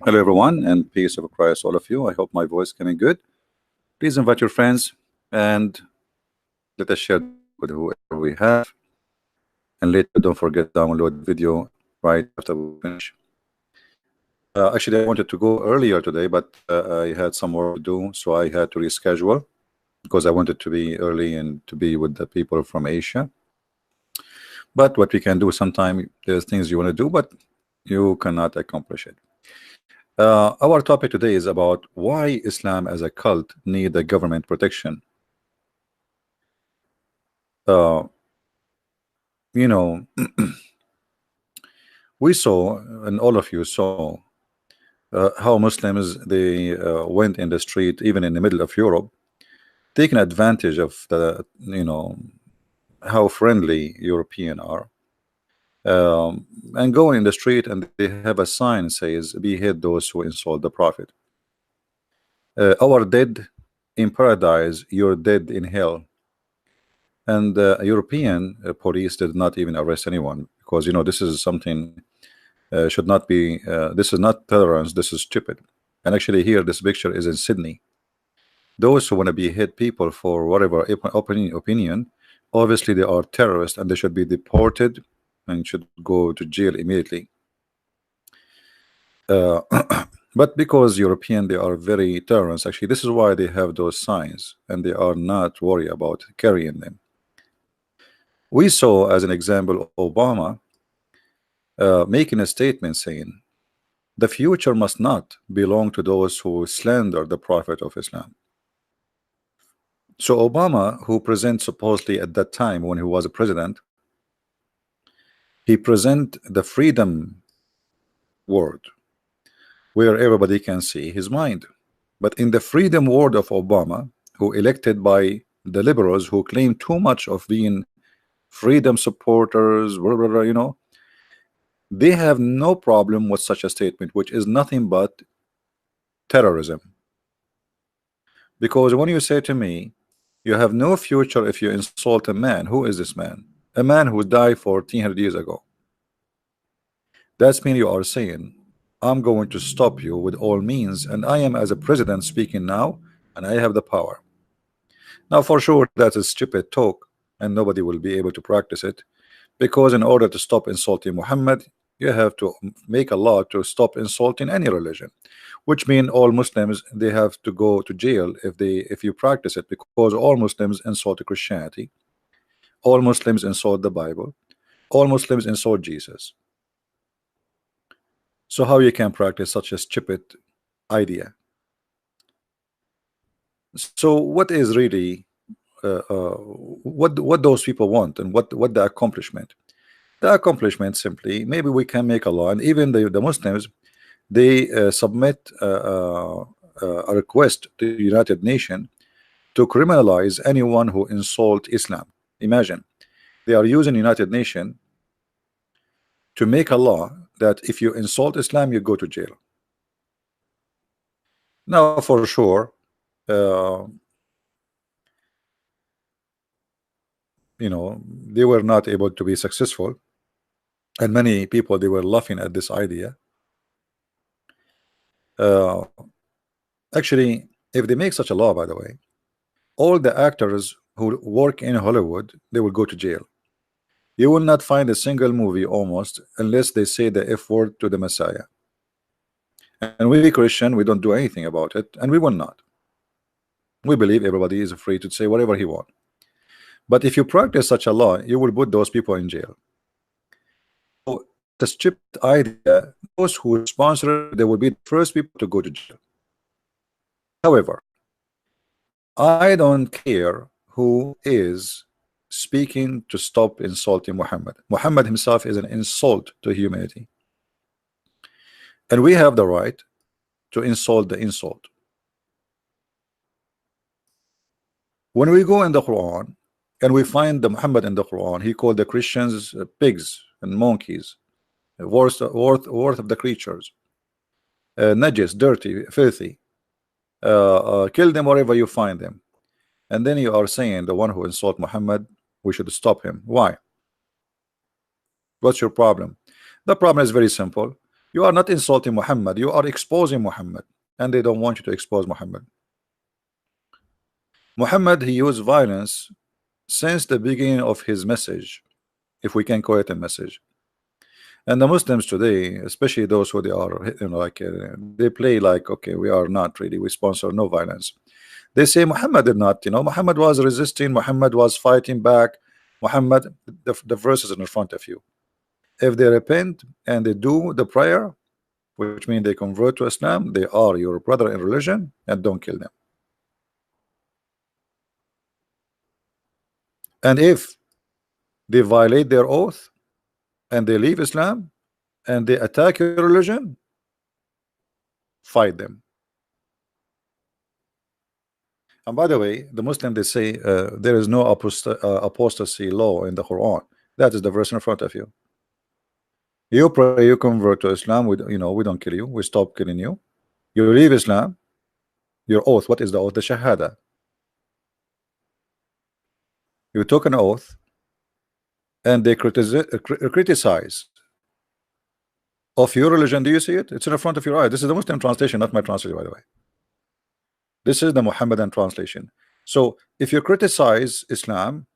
Hello, everyone, and peace of Christ, all of you. I hope my voice coming good. Please invite your friends and let us share this with whoever we have. And later, don't forget to download the video right after we finish. Actually, I wanted to go earlier today, but I had some work to do, so I had to reschedule because I wanted to be early and to be with the people from Asia. But what we can do sometime, there's things you want to do, but you cannot accomplish it. Our topic today is about why Islam as a cult need a government protection. Uh, you know, we saw, and all of you saw, how Muslims they went in the street, even in the middle of Europe, taking advantage of the, how friendly European are, and going in the street and they have a sign says, "Behead those who insult the Prophet." Our dead in paradise, you're dead in hell. And European police did not even arrest anyone because this is something should not be. This is not tolerance. This is stupid. And actually, here this picture is in Sydney. Those who want to be hit people for whatever opinion, obviously they are terrorists and they should be deported and should go to jail immediately. Uh, but because European they are very tolerant, actually this is why they have those signs and they are not worried about carrying them. We saw as an example Obama making a statement saying the future must not belong to those who slander the Prophet of Islam. So Obama, who presents supposedly at that time when he was a president, he present the freedom word where everybody can see his mind. But in the freedom word of Obama, who elected by the liberals who claim too much of being freedom supporters, blah, blah, blah, they have no problem with such a statement, which is nothing but terrorism. Because when you say to me, you have no future if you insult a man, who is this man? A man who died 1400 years ago. That's mean you are saying, I'm going to stop you with all means, and I am as a president speaking now, and I have the power. Now, for sure, that is stupid talk, and nobody will be able to practice it, because in order to stop insulting Muhammad, you have to make a law to stop insulting any religion, which means all Muslims they have to go to jail if you practice it, because all Muslims insult Christianity, all Muslims insult the Bible, all Muslims insult Jesus. So how you can practice such a stupid idea? So what is really what those people want, and what the accomplishment? The accomplishment simply, maybe we can make a law, and even the Muslims they submit a request to the United Nations to criminalize anyone who insult Islam. Imagine they are using United Nations to make a law that if you insult Islam, you go to jail. Now, for sure, they were not able to be successful, and many people they were laughing at this idea. Actually, if they make such a law, by the way, all the actors who work in Hollywood they will go to jail. You will not find a single movie almost unless they say the F word to the Messiah. And we Christian, we don't do anything about it, and we will not. We believe everybody is free to say whatever he wants. But if you practice such a law, you will put those people in jail. So the stupid idea, those who sponsor it, they will be the first people to go to jail. However, I don't care who is speaking to stop insulting Muhammad. Muhammad himself is an insult to humanity. And we have the right to insult the insult. When we go in the Quran and we find the Muhammad in the Quran, he called the Christians pigs and monkeys, worth of the creatures, najis, dirty, filthy. Kill them wherever you find them. And then you are saying the one who insult Muhammad, we should stop him. Why? What's your problem? The problem is very simple. You are not insulting Muhammad, you are exposing Muhammad, and they don't want you to expose Muhammad. Muhammad, he used violence since the beginning of his message, if we can call it a message. And the Muslims today, especially those who they are, like they play like, okay, we are not really, we sponsor no violence. They say Muhammad did not, Muhammad was resisting, Muhammad was fighting back. Muhammad, the verse is in front of you. If they repent and they do the prayer, which means they convert to Islam, they are your brother in religion, and don't kill them. And if they violate their oath and they leave Islam and they attack your religion, fight them. And by the way, the Muslim, they say there is no apostasy law in the Quran. That is the verse in front of you. You pray, you convert to Islam, we don't kill you, we stop killing you. You leave Islam, your oath, what is the oath? The Shahada. You took an oath and they criticize of your religion. Do you see it? It's in front of your eye. This is the Muslim translation, not my translation, by the way. This is the Muhammadan translation. So if you criticize Islam,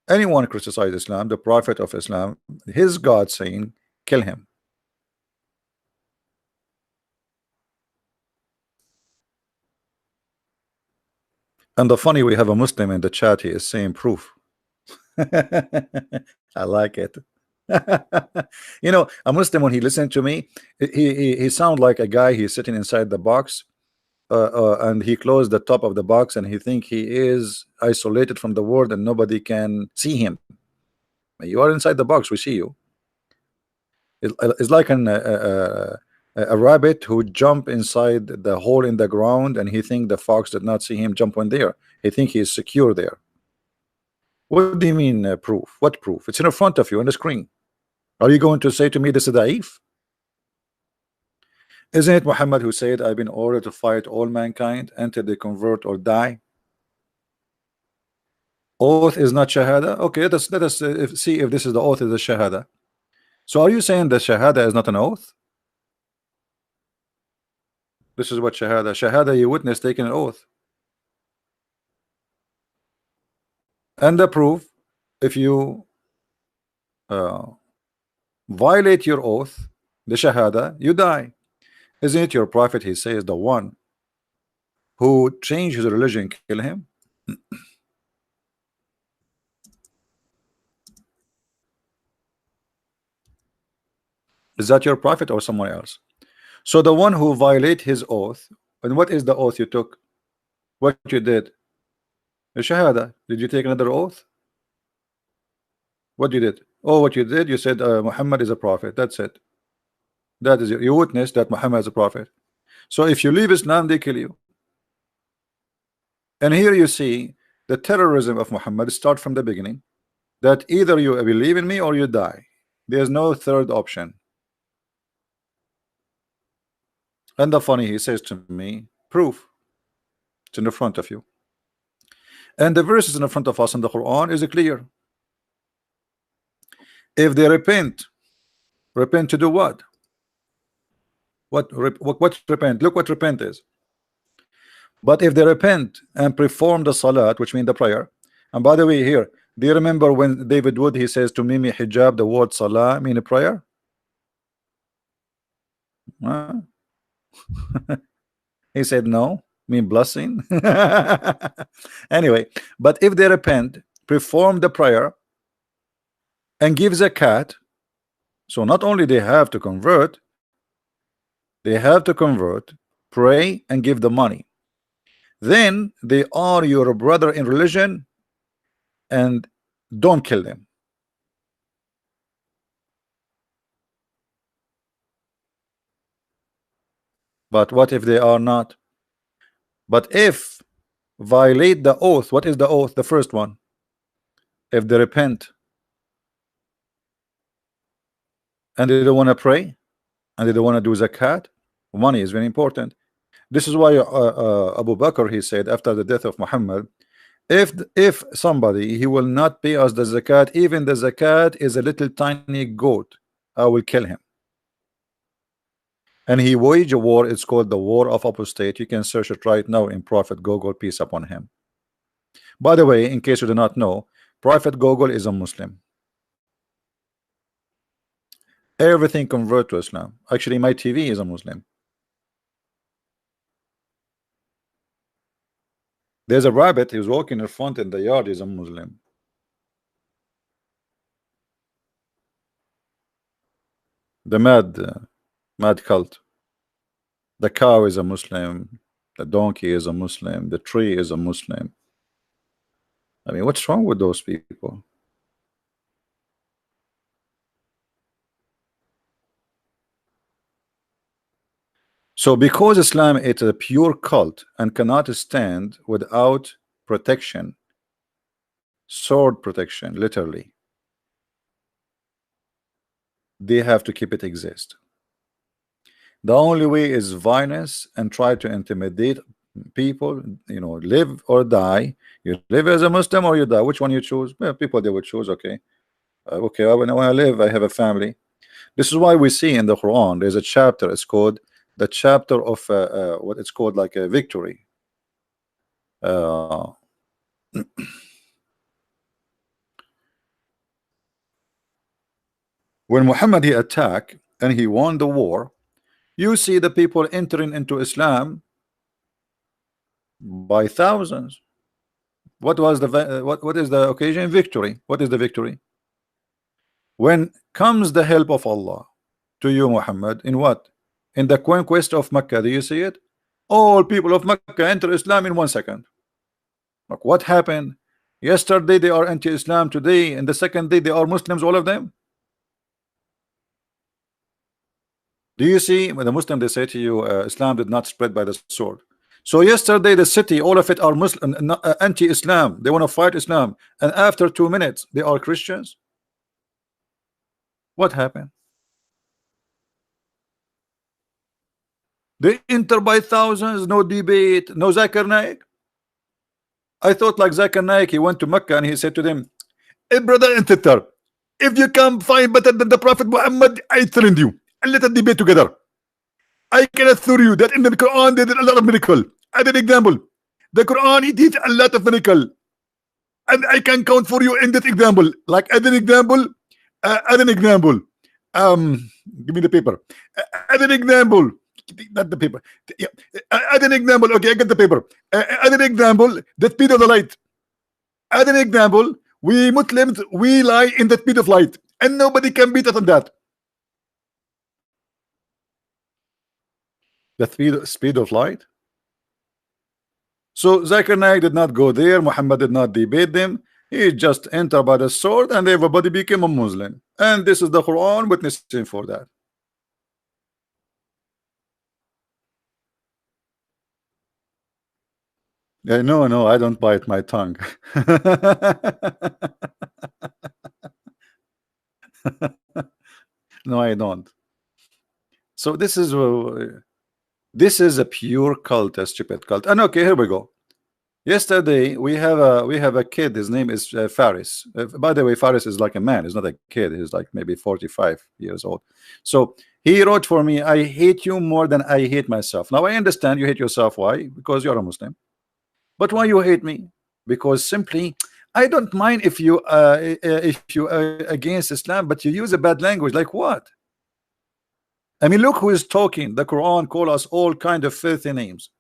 anyone criticize Islam, the Prophet of Islam, his God saying, kill him. And the funny, we have a Muslim in the chat, he is saying proof. I like it. A Muslim, when he listened to me, he sound like a guy, he's sitting inside the box, and he closed the top of the box and he think he is isolated from the world and nobody can see him. You are inside the box, we see you. It's like a rabbit who jump inside the hole in the ground and he think the fox did not see him jump in there. He think he is secure there. What do you mean proof? What proof? It's in front of you on the screen. Are you going to say to me this is da'if? Isn't it Muhammad who said, I've been ordered to fight all mankind until they convert or die? Oath is not shahada. Okay, let us see if this is the oath is the shahada. So are you saying the shahada is not an oath? This is what shahada, you witness taking an oath. And the proof, if you violate your oath, the shahada, you die. Isn't it your prophet, he says, the one who changed his religion, kill him? Is that your prophet or someone else? So the one who violate his oath, and what is the oath you took? What you did? The shahada. Did you take another oath? What you did? Oh, what you did, you said Muhammad is a prophet. That's it. That is it. You witnessed that Muhammad is a prophet. So if you leave Islam, they kill you. And here you see the terrorism of Muhammad start from the beginning, that either you believe in me or you die. There's no third option. And the funny, he says to me, proof. It's in the front of you. And the verses in the front of us in the Quran is clear. If they repent to do what? What repent? Look what repent is. But if they repent and perform the salat, which means the prayer, and by the way, here, do you remember when David Wood, he says to Mimi hijab, the word salah mean a prayer? He said no, mean blessing. Anyway, but if they repent, perform the prayer, and give zakat, so not only they have to convert, pray, and give the money. Then they are your brother in religion, and don't kill them. But what if they are not? But if violate the oath, what is the oath? The first one. If they repent and they don't want to pray and they don't want to do zakat, money is very important. This is why Abu Bakr, he said after the death of Muhammad, if somebody, he will not pay us the zakat, even the zakat is a little tiny goat, I will kill him. and he waged a war. It's called the War of Apostate. You can search it right now in Prophet Google, peace upon him. By the way, in case you do not know, Prophet Google is a Muslim. Everything convert to Islam. Actually, my TV is a Muslim. There's a rabbit. He's walking in front in the yard. He's a Muslim. The mad cult. The cow is a Muslim. The donkey is a Muslim. The tree is a Muslim. I mean, what's wrong with those people? So because Islam is a pure cult and cannot stand without protection, sword protection, literally, they have to keep it exist. The only way is violence and try to intimidate people. You know, live or die. You live as a Muslim or you die. Which one you choose? Well, people, they would choose. Okay, okay. When I live, I have a family. This is why we see in the Quran there's a chapter. It's called the chapter of what it's called, like a victory. When Muhammad he attacked and he won the war, you see the people entering into Islam by thousands. What was the what is the occasion? Victory. What is the victory? When comes the help of Allah to you, Muhammad, in what? In the conquest of Mecca. Do you see it? All people of Mecca enter Islam in 1 second. Like, what happened? Yesterday they are anti-Islam, today and the second day they are Muslims, all of them. Do you see when the Muslim they say to you Islam did not spread by the sword? So yesterday the city, all of it are Muslim, anti-Islam. They want to fight Islam, and after 2 minutes they are Christians. What happened? They enter by thousands, no debate, no Zakir Naik. I thought like Zakir Naik, he went to Mecca and he said to them, hey brother and sister, if you can find better than the Prophet Muhammad, I threaten you and let us debate together. I can assure you that in the Quran there is a lot of miracle. As an example, the Quran it teaches a lot of miracle, and I can count for you in this example. Like as an example, give me the paper. As an example, not the paper. Yeah. As an example, okay, I get the paper. As an example, the speed of the light. As an example, we Muslims we lie in the speed of light, and nobody can beat us on that. The speed of light. So Zakir Naik did not go there. Muhammad did not debate them. He just entered by the sword, and everybody became a Muslim. And this is the Quran witnessing for that. No, I don't bite my tongue. No, I don't. So this is a pure cult, a stupid cult. And okay, here we go. Yesterday we have a kid. His name is Faris. By the way, Faris is like a man. He's not a kid. He's like maybe 45 years old. So he wrote for me, I hate you more than I hate myself. Now I understand you hate yourself. Why? Because you're a Muslim. But why you hate me? Because simply I don't mind if you against Islam, but you use a bad language. Like what? I mean, look who is talking. The Quran call us all kind of filthy names,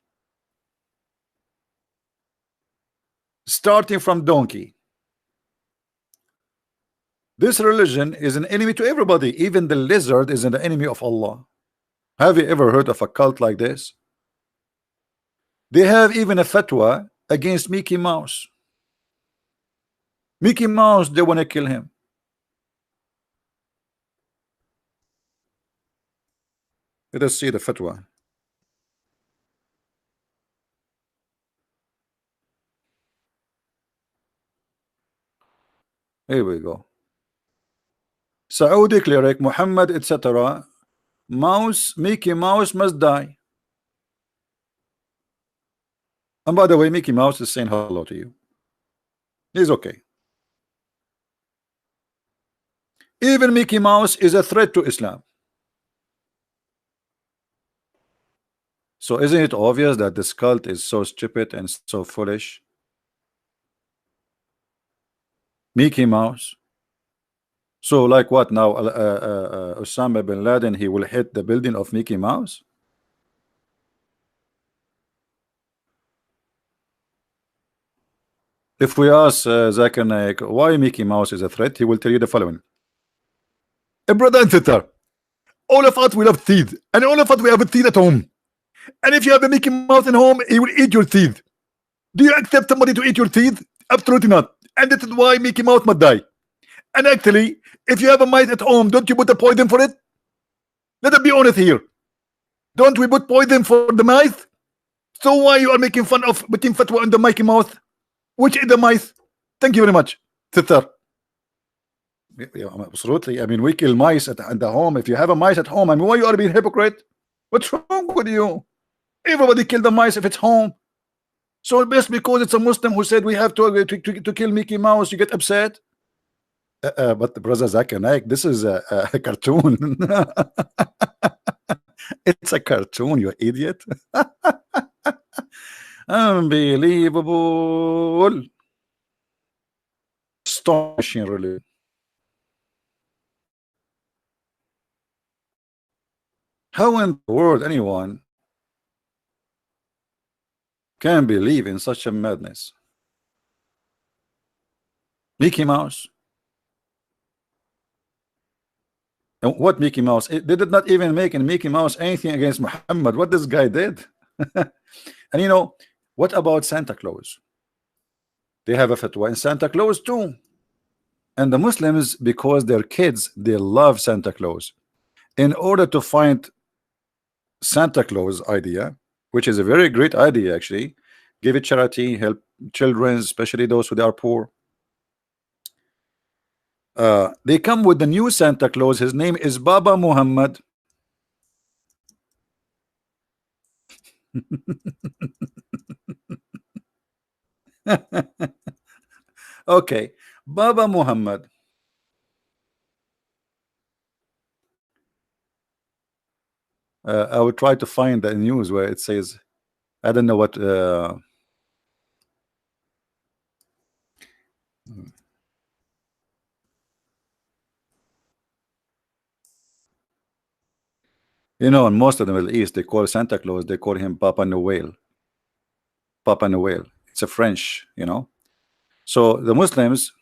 starting from donkey. This religion is an enemy to everybody. Even the lizard is an enemy of Allah. Have you ever heard of a cult like this? They have even a fatwa against Mickey Mouse. Mickey Mouse, they want to kill him. Let us see the fatwa. Here we go. Saudi cleric Muhammad, etc. Mouse, Mickey Mouse must die. And by the way, Mickey Mouse is saying hello to you. He's okay. Even Mickey Mouse is a threat to Islam. So isn't it obvious that this cult is so stupid and so foolish? Mickey Mouse. So like what now? Osama bin Laden, he will hit the building of Mickey Mouse? If we ask Zakir Naik why Mickey Mouse is a threat, he will tell you the following. Brother and sister, all of us we love teeth, and all of us we have a teeth at home. And if you have a Mickey Mouse in home, he will eat your teeth. Do you accept somebody to eat your teeth? Absolutely not. And this is why Mickey Mouse must die. And actually, if you have a mice at home, don't you put a poison for it? Let us be honest here. Don't we put poison for the mice? So why you are making fun of putting fatwa on the Mickey Mouse? Which is the mice? Thank you very much, sister. Yeah, absolutely. I mean, we kill mice at the home. If you have a mice at home, I mean, why you are being hypocrite? What's wrong with you? Everybody kill the mice if it's home. So just because it's a Muslim who said we have to kill Mickey Mouse, you get upset? But brother Zakir Naik, this is a cartoon. It's a cartoon, you idiot. Unbelievable. Astonishing, really. How in the world anyone can believe in such a madness? Mickey Mouse. And what Mickey Mouse? They did not even make in Mickey Mouse anything against Muhammad. What this guy did. And you know, what about Santa Claus? They have a fatwa in Santa Claus too. And the Muslims, because their kids, they love Santa Claus. In order to find Santa Claus idea, which is a very great idea actually, give it charity, help children, especially those who are poor. They come with the new Santa Claus. His name is Baba Muhammad. Okay, Baba Muhammad. I would try to find the news where it says, I don't know what. You know, in most of the Middle East, they call Santa Claus, they call him Papa Noel. Papa Noel. It's a French, you know. So the Muslims,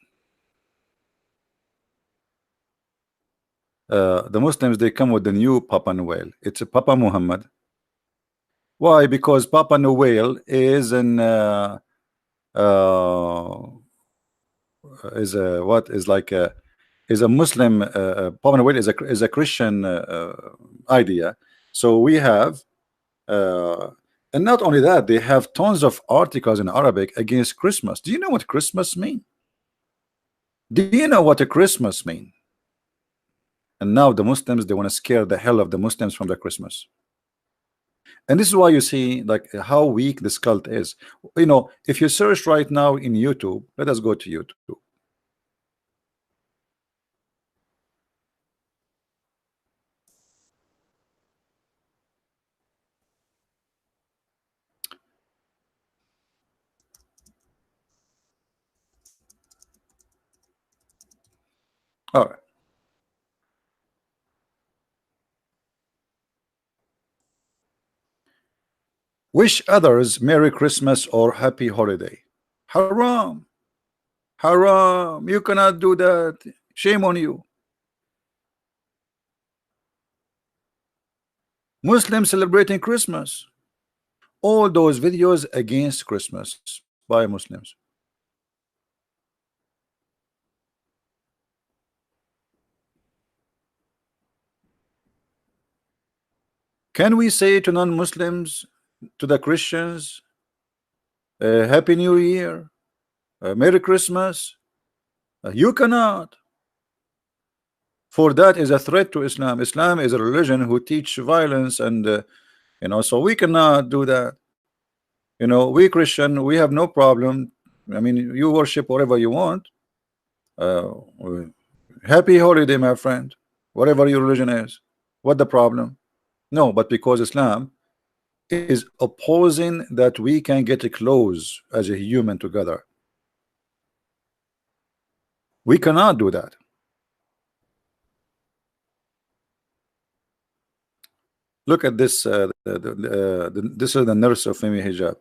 they come with the new Papa Noel. It's a Papa Muhammad. Why? Because Papa Noel is an is a what is like a is a Muslim. Papa Noel is a Christian idea. So we have. And not only that, they have tons of articles in Arabic against Christmas. Do you know what Christmas mean? Do you know what a Christmas mean? And now the Muslims, they want to scare the hell of the Muslims from the Christmas. And this is why you see like how weak this cult is. You know, if you search right now in YouTube, let us go to YouTube. All right. Wish others Merry Christmas or Happy Holiday. Haram. Haram. You cannot do that. Shame on you. Muslims celebrating Christmas. All those videos against Christmas by Muslims. Can we say to non-Muslims, to the Christians, Happy New Year, Merry Christmas? You cannot. For that is a threat to Islam. Islam is a religion who teach violence, and you know, so we cannot do that. You know, we Christian, we have no problem. I mean, you worship whatever you want. Happy holiday, my friend. Whatever your religion is. What the problem? No, but because Islam is opposing that we can get close as a human together. We cannot do that. Look at this. This is the nurse of Femi Hijab.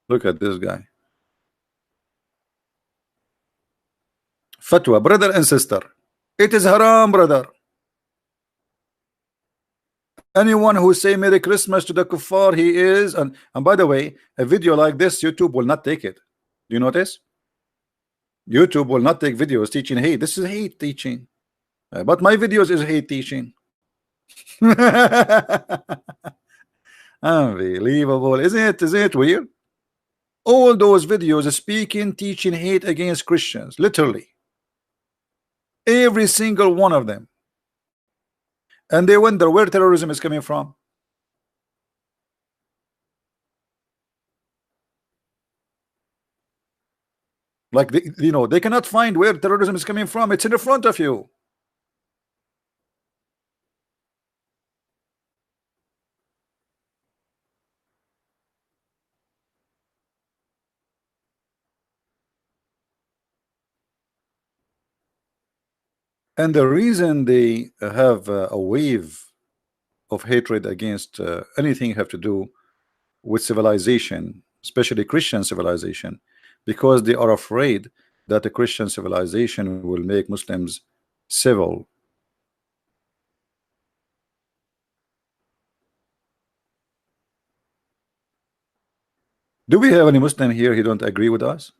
Look at this guy. Fatwa, brother and sister. It is haram, brother. Anyone who say Merry Christmas to the kuffar, he is. And by the way, a video like this, YouTube will not take it. Do you notice? YouTube will not take videos teaching hate. This is hate teaching. But my videos is hate teaching. Unbelievable, isn't it? Isn't it weird? All those videos speaking, teaching hate against Christians, literally. Every single one of them. And they wonder where terrorism is coming from. Like, they cannot find where terrorism is coming from. It's in the front of you. And the reason they have a wave of hatred against anything have to do with civilization, especially Christian civilization, because they are afraid that the Christian civilization will make Muslims civil. Do we have any Muslim here who don't agree with us?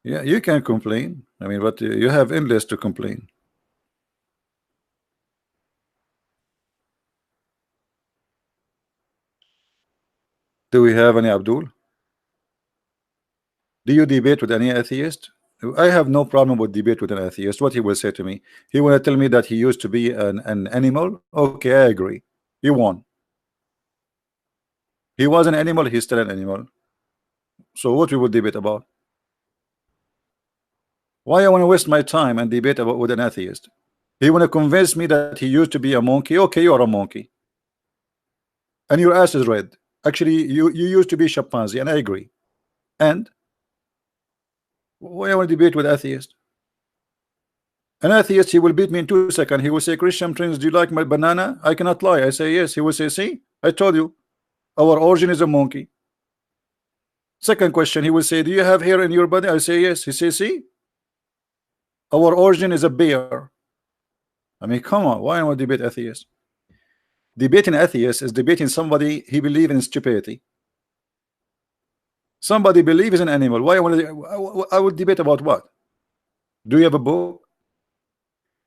Yeah, you can complain. I mean, but you have endless to complain. Do we have any Abdul? Do you debate with any atheist? I have no problem with debate with an atheist. What he will say to me, he will tell me that he used to be an animal. Okay, I agree. He won. He was an animal. He's still an animal. So what we will debate about? Why I want to waste my time and debate about with an atheist? He want to convince me that he used to be a monkey. Okay, you are a monkey, and your ass is red. Actually, you used to be chimpanzee, and I agree. And why I want to debate with atheist? An atheist, he will beat me in 2 seconds. He will say, Christian Prince, do you like my banana? I cannot lie. I say yes. He will say, see, I told you, our origin is a monkey. Second question, he will say, do you have hair in your body? I say yes. He says, see, our origin is a bear. I mean, come on, why am I debate atheist? Debating atheist is debating somebody he believes in stupidity. Somebody believes in an animal. Why I would debate about what? Do you have a book?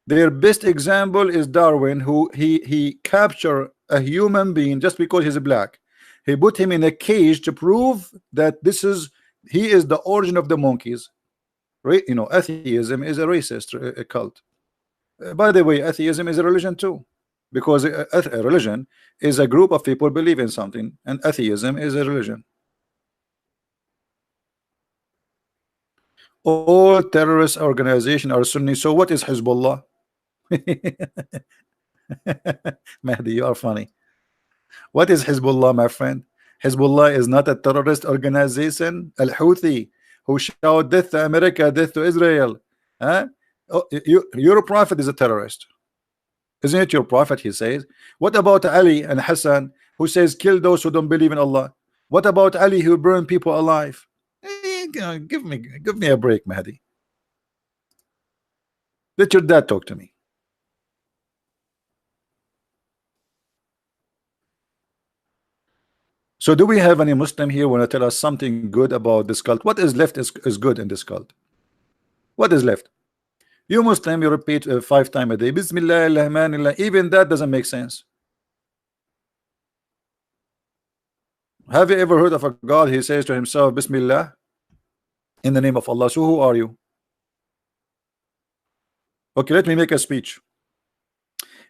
Their best example is Darwin, who he captured a human being just because he's black. He put him in a cage to prove that he is the origin of the monkeys. Right? You know, atheism is a racist a cult. By the way, atheism is a religion too, because a religion is a group of people believe in something, and atheism is a religion. All terrorist organizations are Sunni. So what is Hezbollah? Mahdi, you are funny. What is Hezbollah, my friend? Hezbollah is not a terrorist organization. Al-Houthi, who shout death to America, death to Israel. Huh? Oh, your prophet is a terrorist. Isn't it your prophet? He says. What about Ali and Hassan, who says kill those who don't believe in Allah? What about Ali, who burned people alive? Give me a break, Mahdi. Let your dad talk to me. So do we have any Muslim here want to tell us something good about this cult? What is left is good in this cult? What is left? You Muslim, you repeat 5 times a day, Bismillah, Rahmanillah. Even that doesn't make sense. Have you ever heard of a God, he says to himself, Bismillah, in the name of Allah? So who are you? Okay, let me make a speech.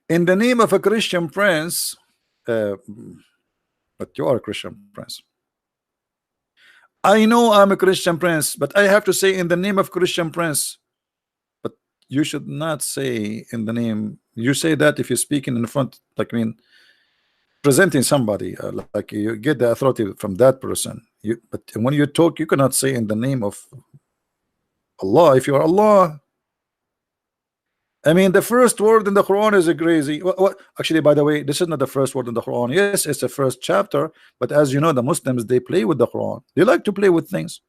In the name of a Christian prince, but you are a Christian prince, I know I'm a Christian prince, but I have to say in the name of Christian prince. But you should not say in the name. You say that if you're speaking in front, like, I mean, presenting somebody, like you get the authority from that person. But when you talk, you cannot say in the name of Allah. If you are Allah, I mean, the first word in the Quran is a crazy. Actually, by the way, this is not the first word in the Quran. Yes, it's the first chapter, but as you know, the Muslims, they play with the Quran. They like to play with things.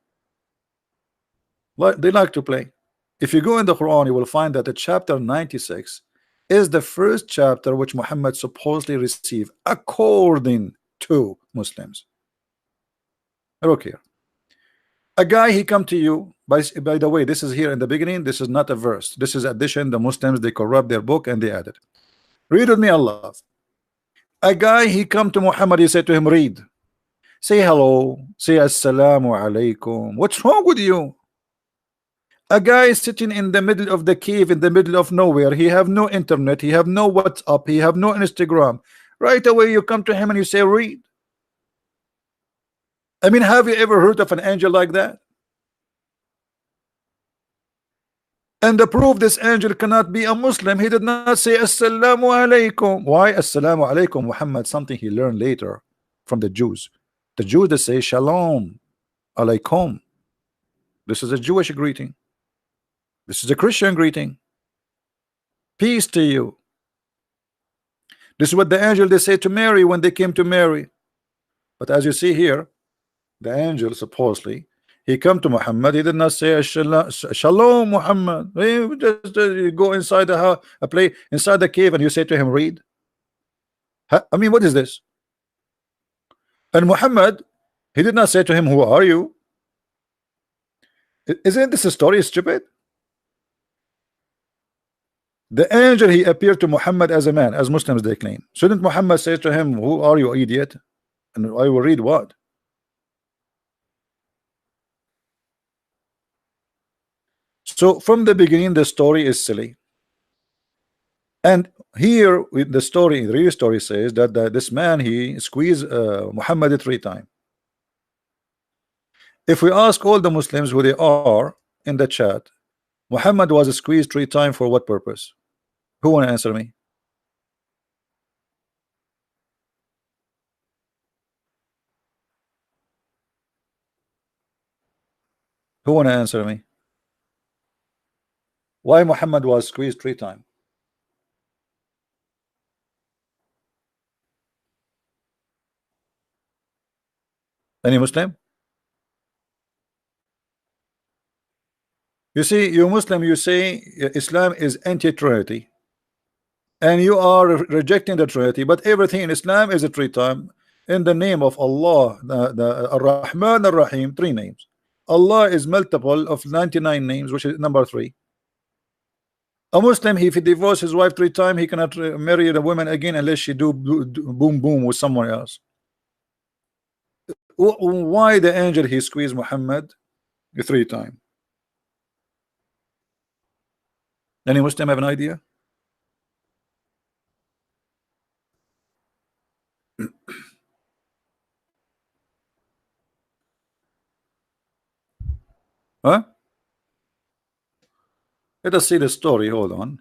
Like, they like to play. If you go in the Quran, you will find that the chapter 96 is the first chapter which Muhammad supposedly received according to Muslims. Look here. A guy, he come to you, by the way, this is here in the beginning, this is not a verse, this is addition. The Muslims, they corrupt their book and they add it. Read with me, Allah. A guy, he come to Muhammad, he said to him, read, say hello, say assalamu alaikum. What's wrong with you? A guy is sitting in the middle of the cave, in the middle of nowhere. He have no internet, he have no WhatsApp, he have no Instagram. Right away you come to him and you say read. I mean, have you ever heard of an angel like that? And the proof this angel cannot be a Muslim, he did not say assalamu alaikum. Why assalamu alaikum? Muhammad, something he learned later from the Jews. The Jews, they say shalom alaikum. This is a Jewish greeting. This is a Christian greeting. Peace to you. This is what the angel they say to Mary when they came to Mary. But as you see here, the angel supposedly, he come to Muhammad, he did not say shalom Muhammad. He just you go inside the house, play inside the cave, and you say to him read. I mean, what is this? And Muhammad, he did not say to him, who are you? Isn't this a story stupid? The angel, he appeared to Muhammad as a man, as Muslims they claim. Shouldn't Muhammad say to him, who are you, idiot? And I will read what? So from the beginning, the story is silly. And here with the story, the real story says that this man, he squeezed Muhammad 3 times. If we ask all the Muslims who they are in the chat, Muhammad was squeezed 3 times for what purpose? Who want to answer me? Who want to answer me? Why Muhammad was squeezed 3 times? Any Muslim? You see, you Muslim, you say Islam is anti-Trinity, and you are rejecting the Trinity, but everything in Islam is a 3 times in the name of Allah, the Ar-Rahman Ar-Rahim, 3 names. Allah is multiple of 99 names, which is number 3. A Muslim, if he divorces his wife 3 times, he cannot marry the woman again unless she do boom boom with someone else. Why the angel he squeezed Muhammad 3 times? Any Muslim have an idea? Huh? Let us see the story. Hold on.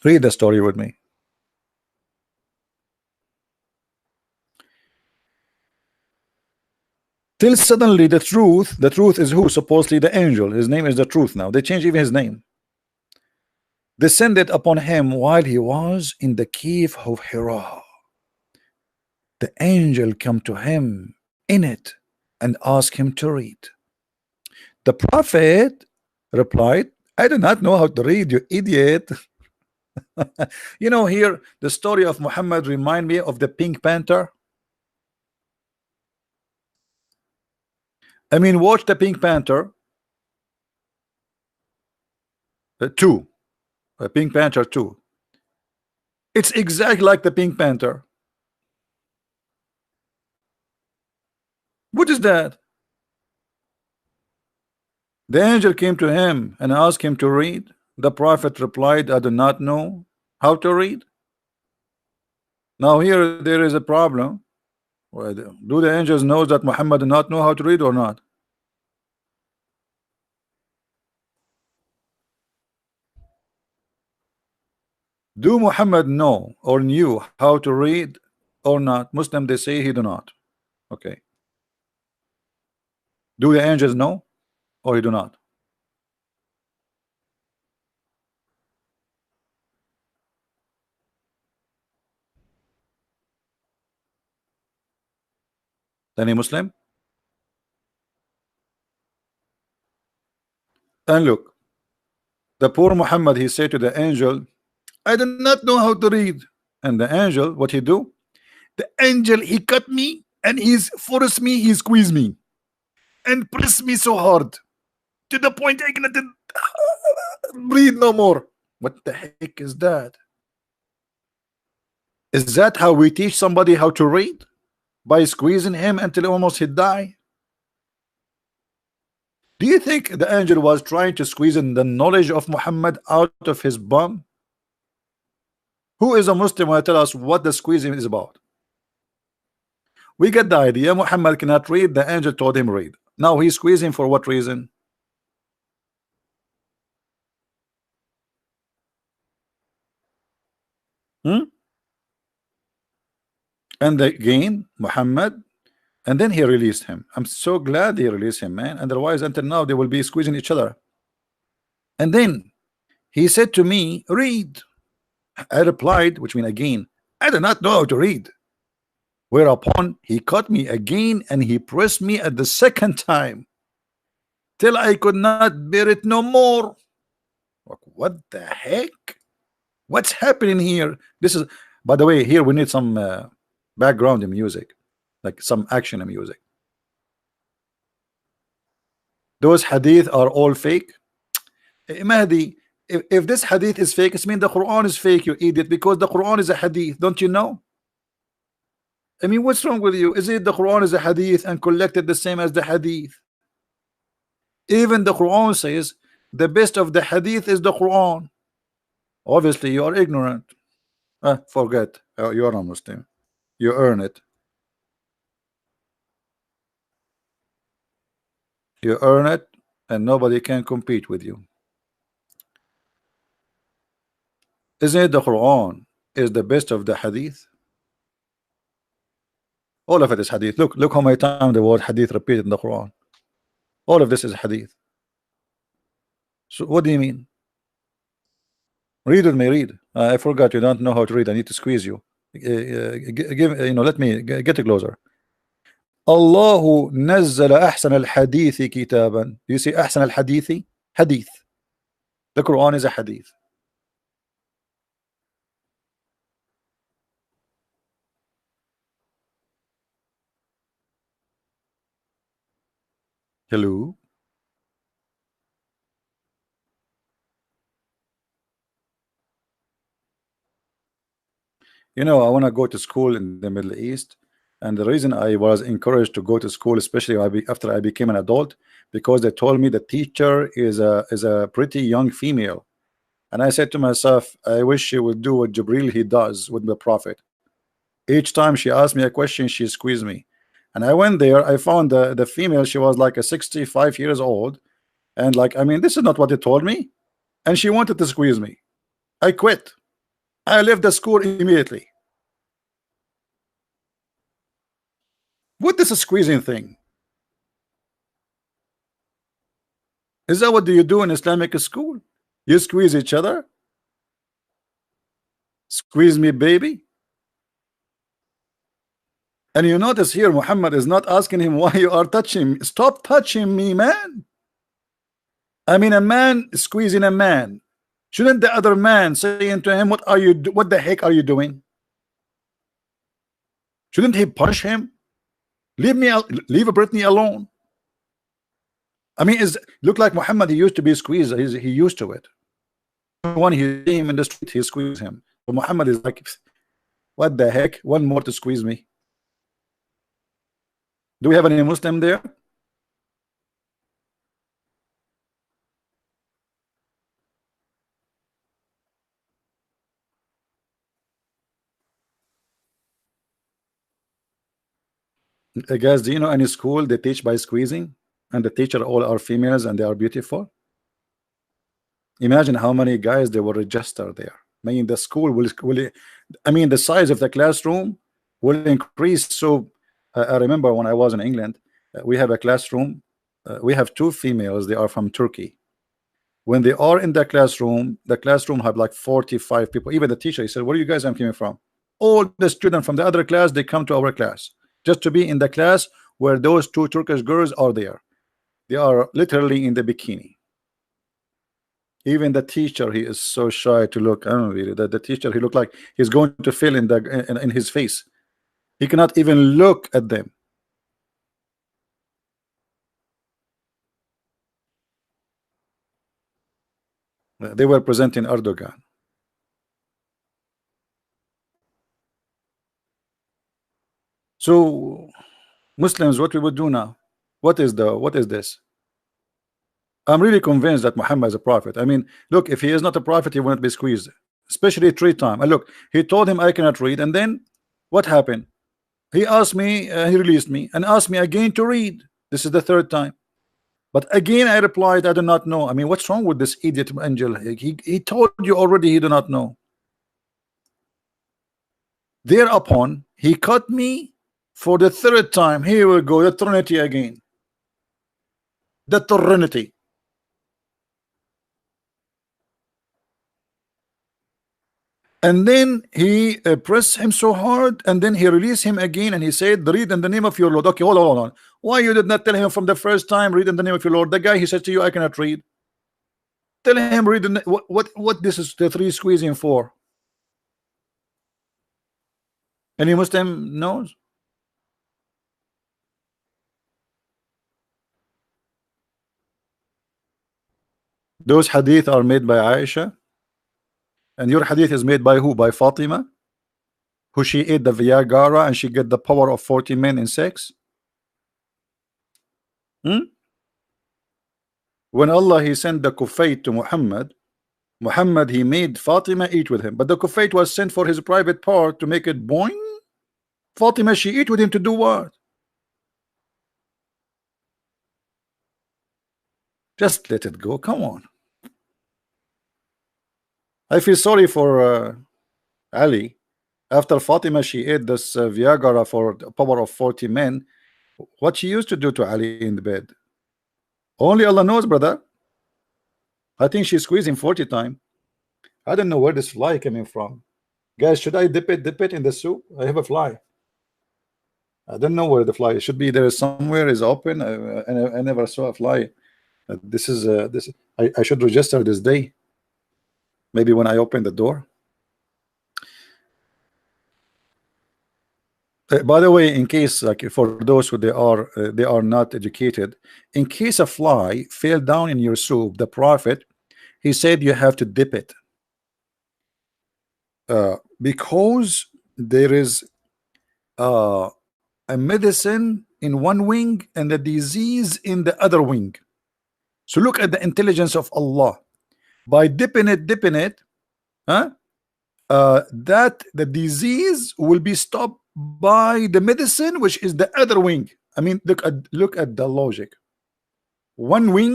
Read the story with me. Till suddenly the truth is who? Supposedly the angel. His name is the truth now. They changed even his name. Descended upon him while he was in the cave of Hira. The angel come to him in it and asked him to read. The prophet replied, I do not know how to read, you idiot. You know, here the story of Muhammad remind me of the Pink Panther. I mean, watch the Pink Panther 2, Pink Panther 2. It's exactly like the Pink Panther. What is that? The angel came to him and asked him to read. The prophet replied, I do not know how to read. Now here there is a problem. Do the angels know that Muhammad do not know how to read or not? Do Muhammad know or knew how to read or not? Muslim, they say he do not. Okay. Do the angels know or he do not? Any Muslim? And look, the poor Muhammad, he said to the angel, I do not know how to read. And the angel, what he do? The angel, he cut me and he's forced me, he squeezed me and pressed me so hard to the point I cannot breathe no more. What the heck is that? Is that how we teach somebody how to read? By squeezing him until almost he die? Do you think the angel was trying to squeeze in the knowledge of Muhammad out of his bum? Who is a Muslim will tell us what the squeezing is about? We get the idea. Muhammad cannot read. The angel told him read. Now he's squeezing for what reason? Hmm? And again, Muhammad, and then he released him. I'm so glad he released him, man. Otherwise, until now, they will be squeezing each other. And then he said to me, read. I replied, which means again, I do not know how to read. Whereupon he caught me again and he pressed me at the second time till I could not bear it no more. What the heck? What's happening here? This is, by the way, here we need some background in music, like some action in music. Those hadith are all fake. Mahdi, if this hadith is fake, it means the Quran is fake, you idiot, because the Quran is a hadith, don't you know? I mean, what's wrong with you? Is it the Quran is a hadith and collected the same as the hadith? Even the Quran says the best of the hadith is the Quran. Obviously, you are ignorant. Forget. You are a Muslim. You earn it. You earn it, and nobody can compete with you. Isn't it the Quran is the best of the hadith? All of it is hadith. Look how many times the word hadith repeated in the Quran. All of this is hadith. So what do you mean? Read with me, read. I forgot you don't know how to read. I need to squeeze you. Give, let me get it closer. الله نزل أحسن الحديث كتابا. You see أحسن الحديث? Hadith. The Quran is a hadith. Hello. I want to go to school in the Middle East, and the reason I was encouraged to go to school, especially after I became an adult, because they told me the teacher is a pretty young female, and I said to myself, I wish she would do what Jibril he does with the Prophet. Each time she asked me a question, she squeezed me, and I went there. I found the female. She was like a 65 years old, and like, I mean, this is not what they told me, and she wanted to squeeze me. I quit. I left the school immediately. What is a squeezing thing? Is that what do you do in Islamic school? You squeeze each other? Squeeze me, baby? And you notice here Muhammad is not asking him why you are touching me. Stop touching me, man. I mean, a man squeezing a man. Shouldn't the other man saying to him, what the heck are you doing? Shouldn't he punch him? Leave Britney alone. I mean, look like Muhammad, he used to be squeezed. He used to it. When he see him in the street, he squeezed him. But Muhammad is like, what the heck? One more to squeeze me. Do we have any Muslim there? Guys, do you know any school they teach by squeezing, and the teacher all are females and they are beautiful? Imagine how many guys they will register there. I mean, the school will I mean, the size of the classroom will increase. So I remember when I was in England, we have a classroom. We have two females. They are from Turkey. When they are in the classroom have like 45 people. Even the teacher, he said, "Where you guys am coming from?" All the students from the other class, they come to our class just to be in the class where those two Turkish girls are there. They are literally in the bikini. Even the teacher, he is so shy to look. I don't know, really, the teacher, he looked like he's going to fill in his face. He cannot even look at them. They were presenting Erdogan. So Muslims, what we would do now? What is this? I'm really convinced that Muhammad is a prophet. I mean, look, if he is not a prophet, he wouldn't be squeezed, especially 3 times. And look, he told him I cannot read, and then what happened? He asked me, he released me, and asked me again to read. This is the 3rd time. But again, I replied, I do not know. I mean, what's wrong with this idiot angel? He told you already he do not know. Thereupon, he cut me for the 3rd time. Here we go, the Trinity again. The Trinity. And then he pressed him so hard, and then he released him again, and he said, "Read in the name of your Lord." Okay, hold on. Why you did not tell him from the first time, "Read in the name of your Lord"? The guy, he said to you, "I cannot read." Tell him, "Read." What this is the 3 squeezing for? Any Muslim knows? Those hadith are made by Aisha, and your hadith is made by who? By Fatima, who she ate the Viagra and she get the power of 40 men in sex. When Allah he sent the Kufayt to Muhammad he made Fatima eat with him, but the Kufayt was sent for his private part to make it boing. Fatima she eat with him to do what? Just let it go. Come on. I feel sorry for Ali. After Fatima she ate this Viagra for the power of 40 men. What she used to do to Ali in the bed, only Allah knows, brother. I think she's squeezing 40 times. I don't know where this fly coming from. Guys, should I dip it in the soup? I have a fly. I don't know where the fly should be. There is somewhere is open. I never saw a fly. This is this. I should register this day. Maybe when I open the door. By the way, in case like for those who they are not educated, in case a fly fell down in your soup, the Prophet he said you have to dip it because there is a medicine in one wing and the disease in the other wing. So look at the intelligence of Allah. By dipping it, huh? That the disease will be stopped by the medicine, which is the other wing. I mean, look at the logic. One wing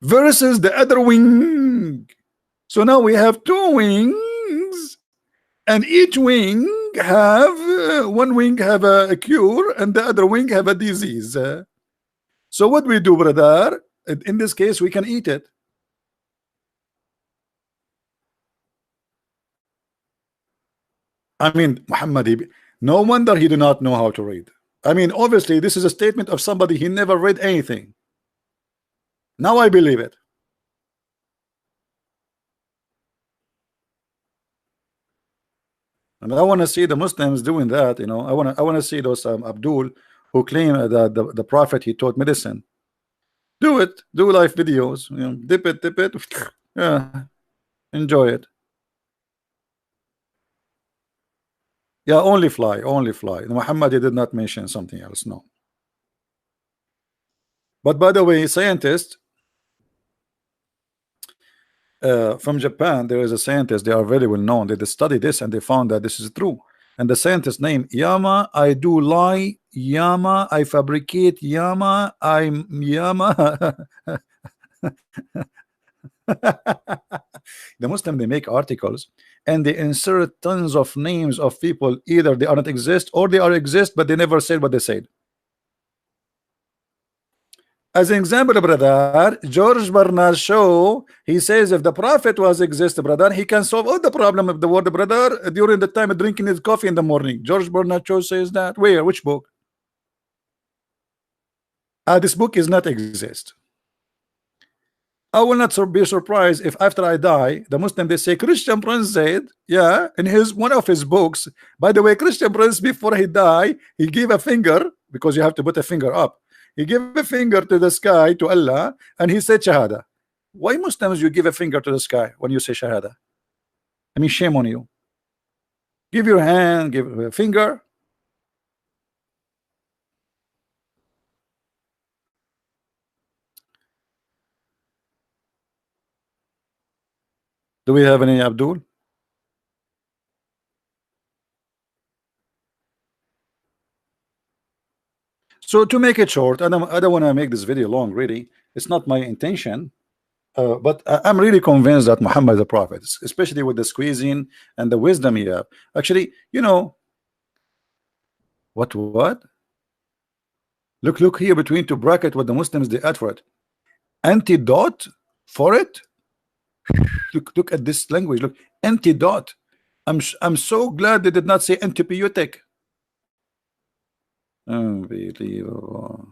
versus the other wing. So now we have 2 wings, and each wing have one wing have a cure, and the other wing have a disease. So what we do, brother? In this case, we can eat it. I mean, Muhammad, no wonder he did not know how to read. I mean, obviously, this is a statement of somebody he never read anything. Now I believe it. And I want to see the Muslims doing that. You know, I want to see those Abdul who claim that the Prophet he taught medicine. Do it. Do live videos. You know, dip it. Yeah, enjoy it. Yeah, only fly. Muhammad did not mention something else. No. But by the way, scientists from Japan, there is a scientist. They are very well known. They studied this and they found that this is true. and the scientist name Yama, I do lie, Yama, I fabricate, Yama, I'm Yama. The Muslim, they make articles and they insert tons of names of people, either they are not exist or they are exist, but they never said what they said. As an example, brother, George Bernard Shaw, he says if the prophet was exist, brother, he can solve all the problem of the world, brother, during the time of drinking his coffee in the morning. George Bernard Shaw says that. Where? Which book? This book is not exist. I will not be surprised if after I die, the Muslim, they say Christian Prince said, yeah, in his one of his books. By the way, Christian Prince, before he died, he gave a finger, because you have to put a finger up. He gave a finger to the sky, to Allah, and he said Shahada. Why Muslims you give a finger to the sky when you say Shahada? I mean, shame on you. Give your hand, give a finger. Do we have any Abdul? So to make it short, I don't want to make this video long, really. It's not my intention. But I'm really convinced that Muhammad is a prophet, especially with the squeezing and the wisdom he have. Actually, you know what? Look here between two bracket what the Muslims they add for it. Antidote for it. Look at this language. Look, antidote. I'm so glad they did not say antibiotic. Unbelievable.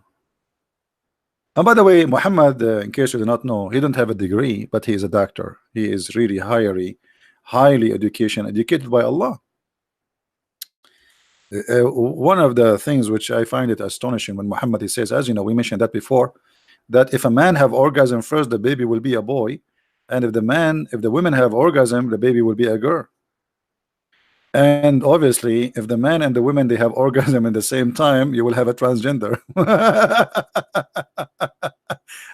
And by the way, Muhammad, in case you do not know, he don't have a degree, but he is a doctor. He is really highly educated by Allah. One of the things which I find it astonishing when Muhammad he says, as you know, we mentioned that before, that if a man have orgasm first, the baby will be a boy, and if the women have orgasm, the baby will be a girl. And obviously, if the man and the women they have orgasm at the same time, you will have a transgender.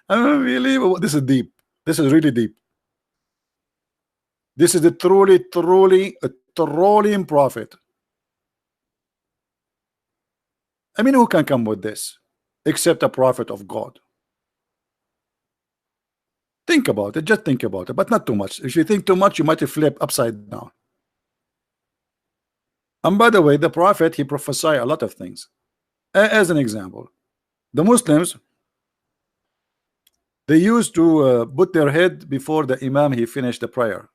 Unbelievable. This is deep. This is really deep. This is a truly trolling prophet. I mean, who can come with this except a prophet of God? Think about it, just think about it, but not too much. If you think too much, you might flip upside down. And by the way, the prophet, he prophesied a lot of things. As an example, the Muslims, they used to put their head before the Imam he finished the prayer.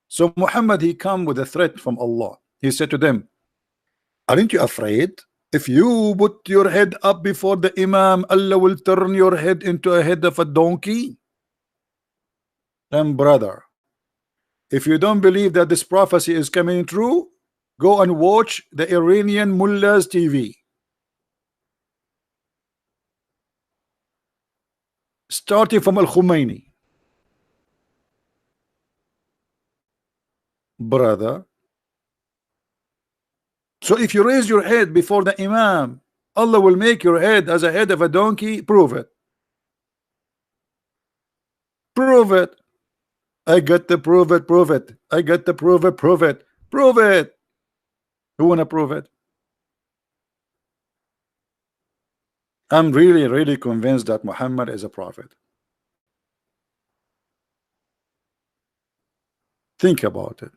So Muhammad, he come with a threat from Allah. He said to them, aren't you afraid? If you put your head up before the Imam, Allah will turn your head into a head of a donkey. And brother, if you don't believe that this prophecy is coming true, go and watch the Iranian mullahs TV. Starting from Al-Khomeini. Brother, so if you raise your head before the Imam, Allah will make your head as a head of a donkey. Prove it. Prove it. I got to prove it. Prove it. I got to prove it. Prove it. Prove it. Who wanna prove it? I'm really convinced that Muhammad is a prophet. Think about it.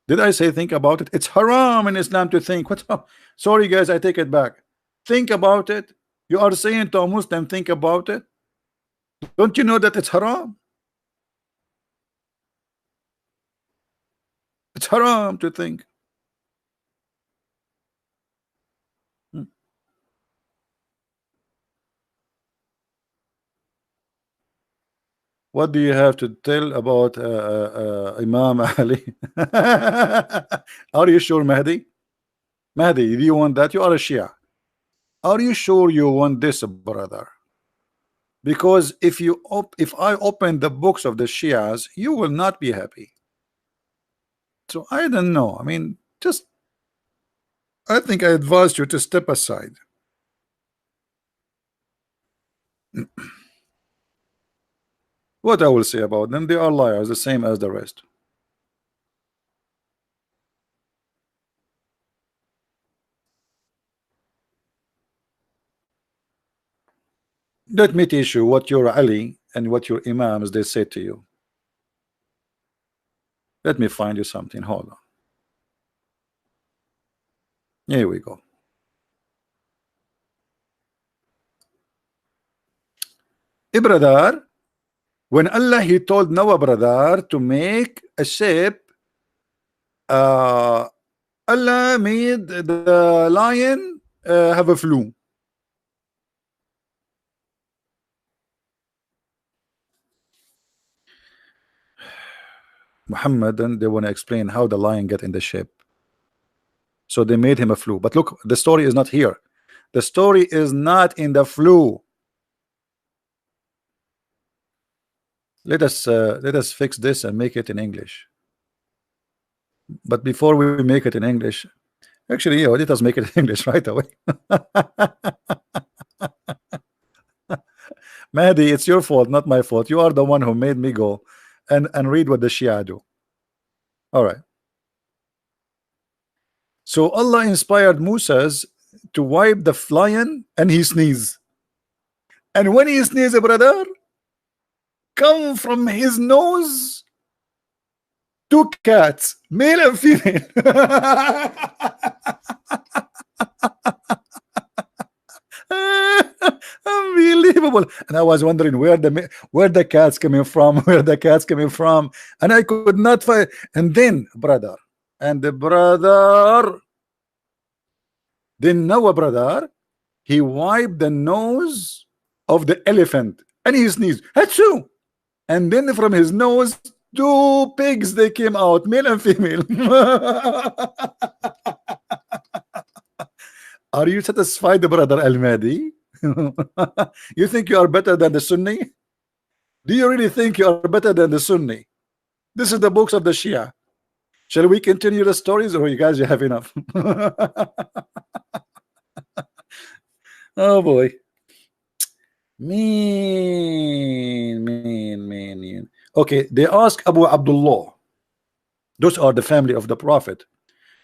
Did I say think about it? It's haram in Islam to think. What's up? Sorry guys, I take it back. Think about it. You are saying to a Muslim, think about it. Don't you know that it's haram? It's haram to think. What do you have to tell about Imam Ali? Are you sure, Mahdi? Mahdi, do you want that? You are a Shia. Are you sure you want this, brother? Because if I open the books of the Shias, you will not be happy. So I don't know. I mean, I think I advise you to step aside. What I will say about them, they are liars, the same as the rest. Let me teach you what your Ali and what your Imams they say to you. Let me find you something. Hold on. Here we go. Brother, when Allah he told Noah brother to make a ship, Allah made the lion have a flu. Muhammad, and they want to explain how the lion get in the ship. So they made him a flu. But look, the story is not here. The story is not in the flu. Let us fix this and make it in English. But before we make it in English, actually, yeah, let us make it in English right away. Mahdi, it's your fault, not my fault. You are the one who made me go and read what the Shia do. All right. So Allah inspired Moses to wipe the lion and he sneezed. And when he sneezed, brother, come from his nose two cats, male and female. Unbelievable. And I was wondering where the cats coming from, where the cats coming from, and I could not find. And then brother, and the brother, then Noah brother, he wiped the nose of the elephant and he sneezed. Achoo! And then from his nose, two pigs they came out, male and female. Are you satisfied, brother Al-Mahdi? You think you are better than the Sunni? Do you really think you are better than the Sunni? This is the books of the Shia. Shall we continue the stories, or you guys you have enough? Oh boy. Mean. Okay, they ask Abu Abdullah. Those are the family of the Prophet.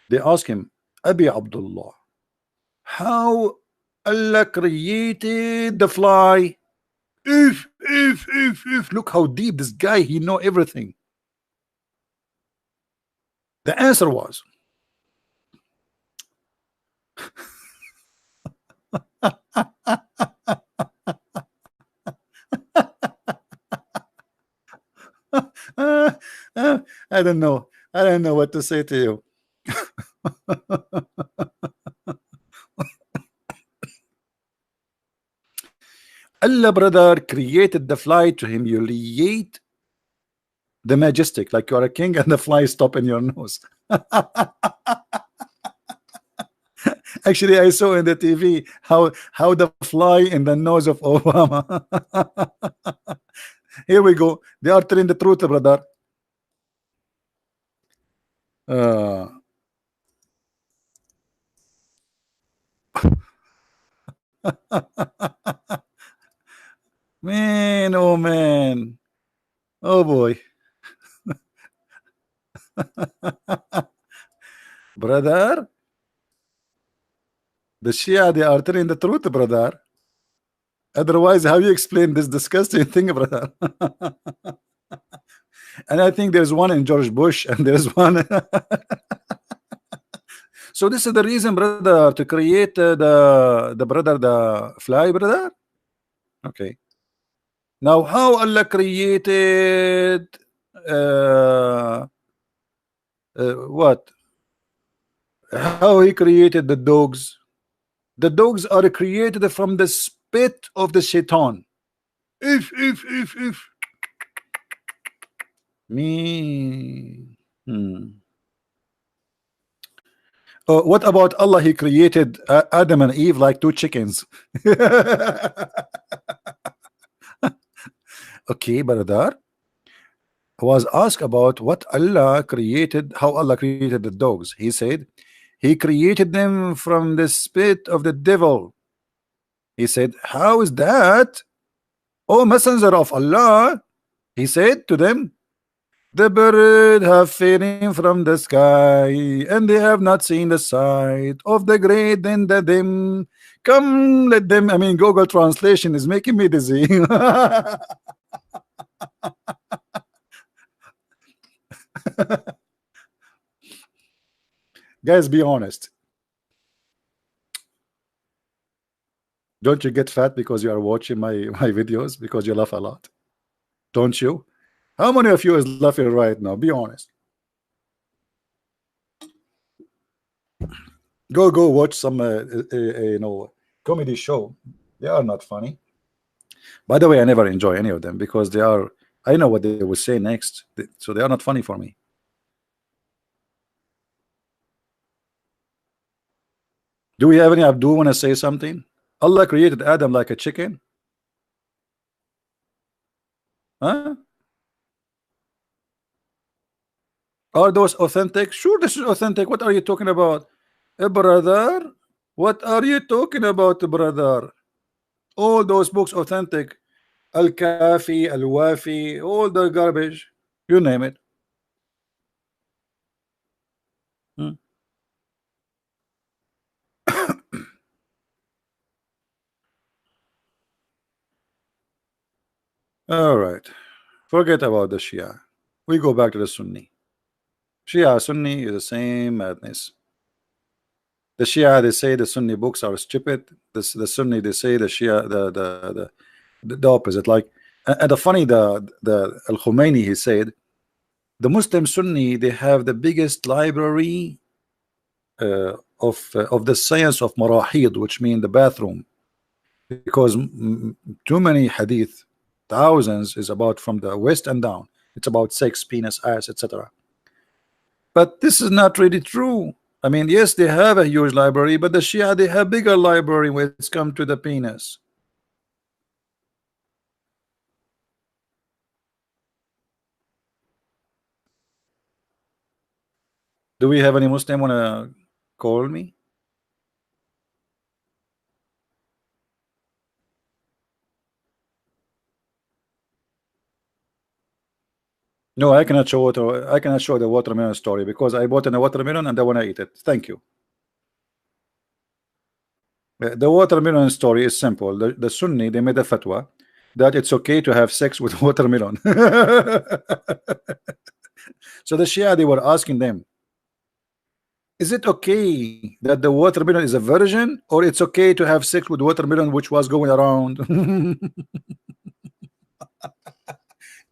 They ask him, Abi Abdullah, how Allah created the fly? If. Look how deep this guy, he know everything. The answer was I don't know. I don't know what to say to you. Allah brother created the fly to humiliate the majestic, like you are a king and the fly stop in your nose. Actually, I saw in the TV how the fly in the nose of Obama. Here we go. They are telling the truth, brother. Man, oh man, oh boy. Brother, the Shia, they are telling the truth, brother. Otherwise, how you explain this disgusting thing, brother? And I think there's one in George Bush, and there's one. So this is the reason, brother, to create the fly, brother. Okay. Now, how Allah created what? How He created the dogs? The dogs are created from the spit of the shaitan. If. Me. What about Allah? He created Adam and Eve like two chickens. Okay, brother. I was asked about what Allah created, how Allah created the dogs. He said He created them from the spit of the devil. He said, how is that? Oh, messenger of Allah, He said to them, The bird have fallen from the sky, and they have not seen the sight of the great and the dim. Come, let them. I mean, Google Translation is making me dizzy. Guys, be honest. Don't you get fat because you are watching my videos because you laugh a lot? Don't you? How many of you is laughing right now? Be honest. Go watch some comedy show. They are not funny. By the way, I never enjoy any of them because they are. I know what they will say next, so they are not funny for me. Do we have any Abdul want to say something? Allah created Adam like a chicken, huh? Are those authentic? Sure, this is authentic. What are you talking about, brother? What are you talking about, brother? All those books authentic. Al Kafi, Al Wafi, all the garbage. You name it. Hmm. All right. Forget about the Shia. We go back to the Sunni. Shia Sunni is the same madness. The Shia they say the Sunni books are stupid. The Sunni they say the Shia the opposite. Like and the funny the Al Khomeini he said the Muslim Sunni they have the biggest library of the science of marahid, which mean the bathroom, because too many hadith, thousands, is about from the west and down. It's about sex, penis, ass, etc. But this is not really true. I mean, yes, they have a huge library, but the Shia they have bigger library when it's come to the penis. Do we have any Muslim wanna call me? No, I cannot show water. I cannot show the watermelon story because I bought in a watermelon and I wanna eat it. Thank you. The watermelon story is simple. The Sunni they made a fatwa that it's okay to have sex with watermelon. So the Shia they were asking them, is it okay that the watermelon is a virgin, or it's okay to have sex with watermelon which was going around?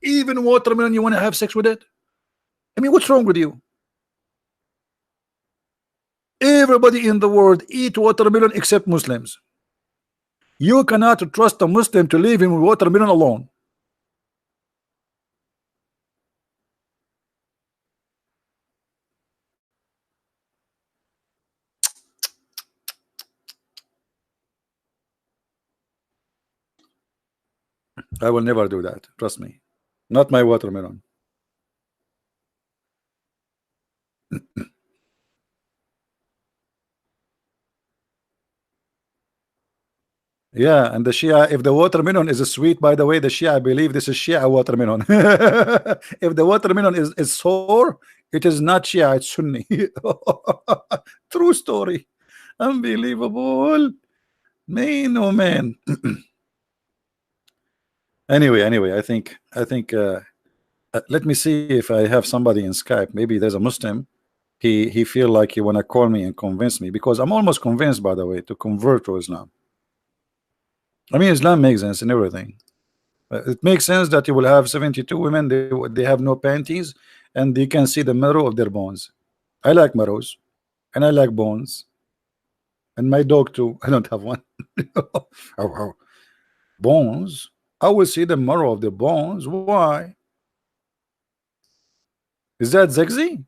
Even watermelon, you want to have sex with it? I mean, what's wrong with you? Everybody in the world eat watermelon except Muslims. You cannot trust a Muslim to leave him with watermelon alone. I will never do that. Trust me. Not my watermelon. Yeah, and the Shia, if the watermelon is sweet, by the way, the Shia believe this is Shia watermelon. If the watermelon is sour, it is not Shia, it's Sunni. True story. Unbelievable. Man, oh man. Anyway, I think let me see if I have somebody in Skype. Maybe there's a Muslim. He feel like he wanna call me and convince me because I'm almost convinced, by the way, to convert to Islam. I mean, Islam makes sense and everything. It makes sense that you will have 72 women. They have no panties, and you can see the marrow of their bones. I like marrows, and I like bones, and my dog too. I don't have one. Oh, oh. Bones. I will see the marrow of the bones. Why? Is that sexy?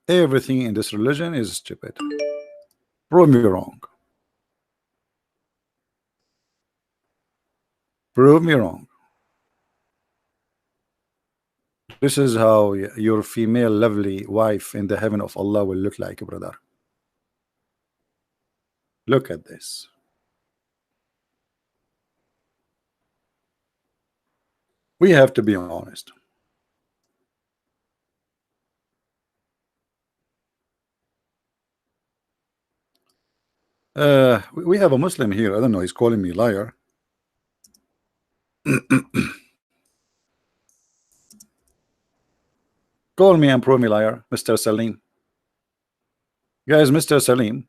Everything in this religion is stupid. Prove me wrong. Prove me wrong. This is how your female lovely wife in the heaven of Allah will look like, brother. Look at this. We have to be honest. We have a Muslim here. I don't know. He's calling me liar. Call me and prove me liar, Mr. Salim. Guys, Mr. Salim.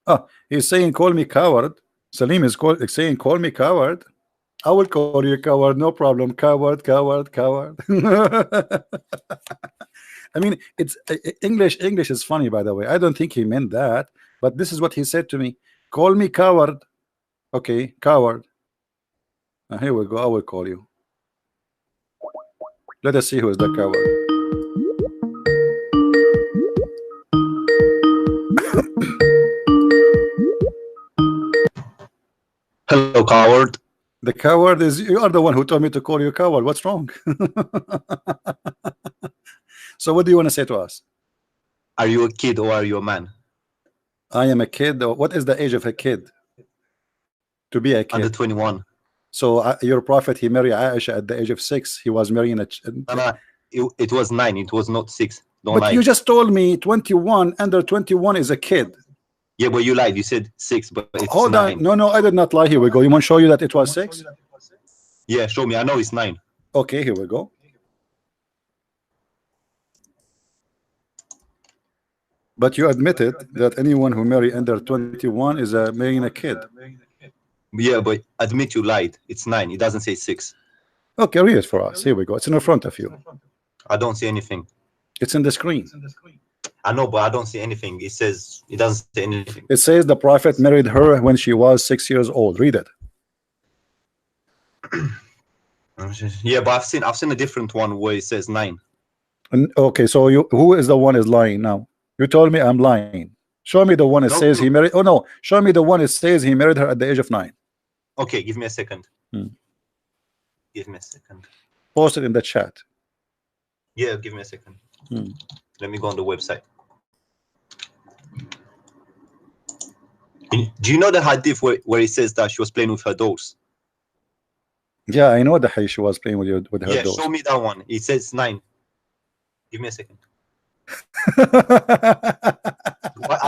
Oh, he's saying call me coward. Salim is saying call me coward. I will call you coward, no problem. Coward, coward, coward. I mean, it's English. English is funny, by the way. I don't think he meant that, but this is what he said to me. Call me coward. Okay, coward. Here we go. I will call you. Let us see who is the coward. Hello, coward. The coward is you are the one who told me to call you coward. What's wrong? So what do you want to say to us? Are you a kid or are you a man? I am a kid. What is the age of a kid? To be a kid. Under 21. So your prophet, he married Aisha at the age of 6. He was marrying a it was 9. It was not 6. Don't but lie. You just told me 21. Under 21 is a kid. Yeah, but you lied. You said 6, but it's Hold 9. on. No, I did not lie. Here we go. You want to show you that it was 6? Yeah, show me. I know it's 9. Okay, here we go. But you admitted that anyone who marry under 21 is marrying a kid. Yeah, but admit you lied. It's 9. It doesn't say 6. Okay, read it for us. Here we go. It's in front of you. I don't see anything. It's in the screen. I know, but I don't see anything. It says it doesn't say anything. It says the prophet married her when she was 6 years old. Read it. Yeah, but I've seen a different one where it says 9. Okay, so who is the one is lying now? You told me I'm lying. Show me the one that says he married. Oh no, show me the one that says he married her at the age of 9. Okay, give me a second. Give me a second. Post it in the chat. Yeah, give me a second. Let me go on the website. Do you know the hadith where it says that she was playing with her dolls? Yeah, I know that she was playing with her dolls. Yeah, show me that one. It says 9. Give me a second. I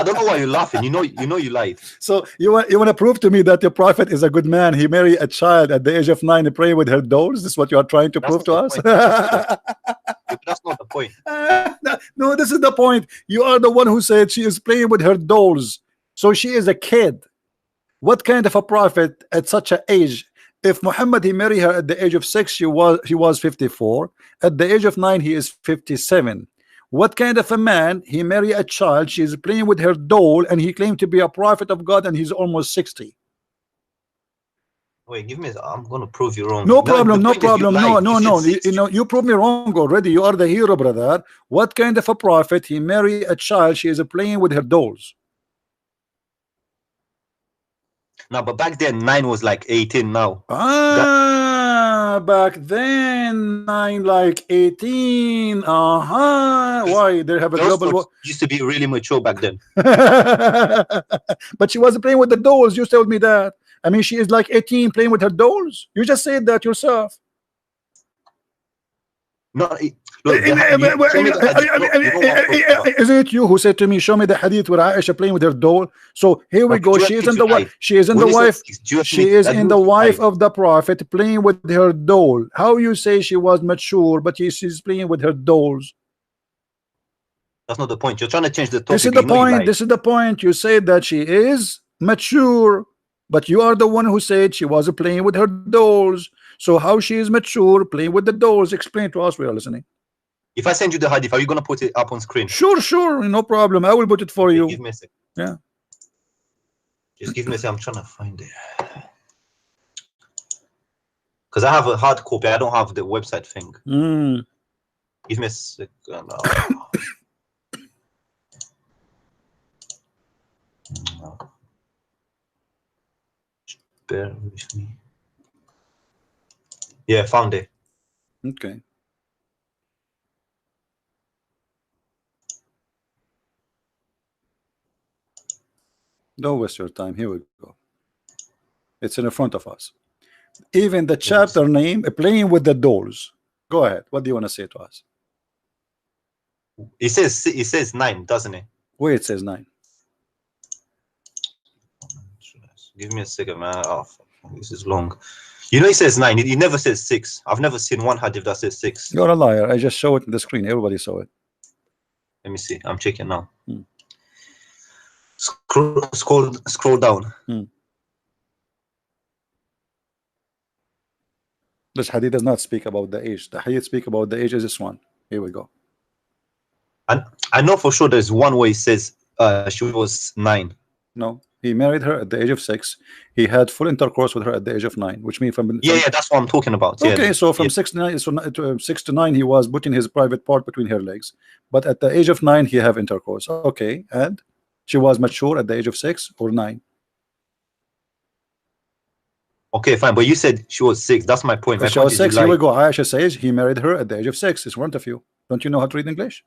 don't know why you're laughing. You know you lied. So you want to prove to me that the prophet is a good man? He married a child at the age of 9 and pray with her dolls. This is what you are trying to prove to us? That's not the point. No, this is the point. You are the one who said she is playing with her dolls. So she is a kid. What kind of a prophet at such an age? If Muhammad he married her at the age of 6, he was 54. At the age of 9, he is 57. What kind of a man he marry a child? She's playing with her doll, and he claimed to be a prophet of God, and he's almost 60. Wait, give me. I'm gonna prove you wrong. No problem, no problem. No. You prove me wrong already. You are the hero, brother. What kind of a prophet he marry a child? She is playing with her dolls. No, but back then 9 was like 18 now. Back then 9 like 18. Why they have a global war? Used to be really mature back then. But she wasn't playing with the dolls. You told me that. I mean, she is like 18 playing with her dolls. You just said that yourself. No, isn't it you who said to me, show me the hadith where Aisha playing with her doll? So here we go. She is in the wife. She is in the wife. She is in the wife of the prophet playing with her doll. How you say she was mature, but she's playing with her dolls? That's not the point. You're trying to change the topic. This is the point. This is the point. You say that she is mature, but you are the one who said she was playing with her dolls. So how she is mature playing with the dolls? Explain to us. We are listening. If I send you the hadith, are you gonna put it up on screen? Sure, no problem. I will put it for you. Give me a second. Yeah. Just give me a second. I'm trying to find it. Because I have a hard copy. I don't have the website thing. Give me a second. Bear with me. Yeah, found it. Okay. Don't waste your time. Here we go. It's in front of us. Even the chapter name, playing with the dolls. Go ahead. What do you want to say to us? It says 9, doesn't it? Where it says 9. Give me a second, man. Oh, this is long. You know, it says 9. It never says 6. I've never seen one hadith that says 6. You're a liar. I just show it on the screen. Everybody saw it. Let me see. I'm checking now. Scroll down. This hadith does not speak about the age. The hadith speak about the age is this one. Here we go. And I know for sure there's one where it says she was 9. No, he married her at the age of 6. He had full intercourse with her at the age of 9, which means from yeah, that's what I'm talking about. Okay, yeah, so from 6 to 9, to 6 to 9, he was putting his private part between her legs. But at the age of 9, he have intercourse. Okay, and she was mature at the age of 6 or 9. Okay, fine, but you said she was 6. That's my point. She was 6. Here we go. Aisha says he married her at the age of 6. It's in front of you. Don't you know how to read English?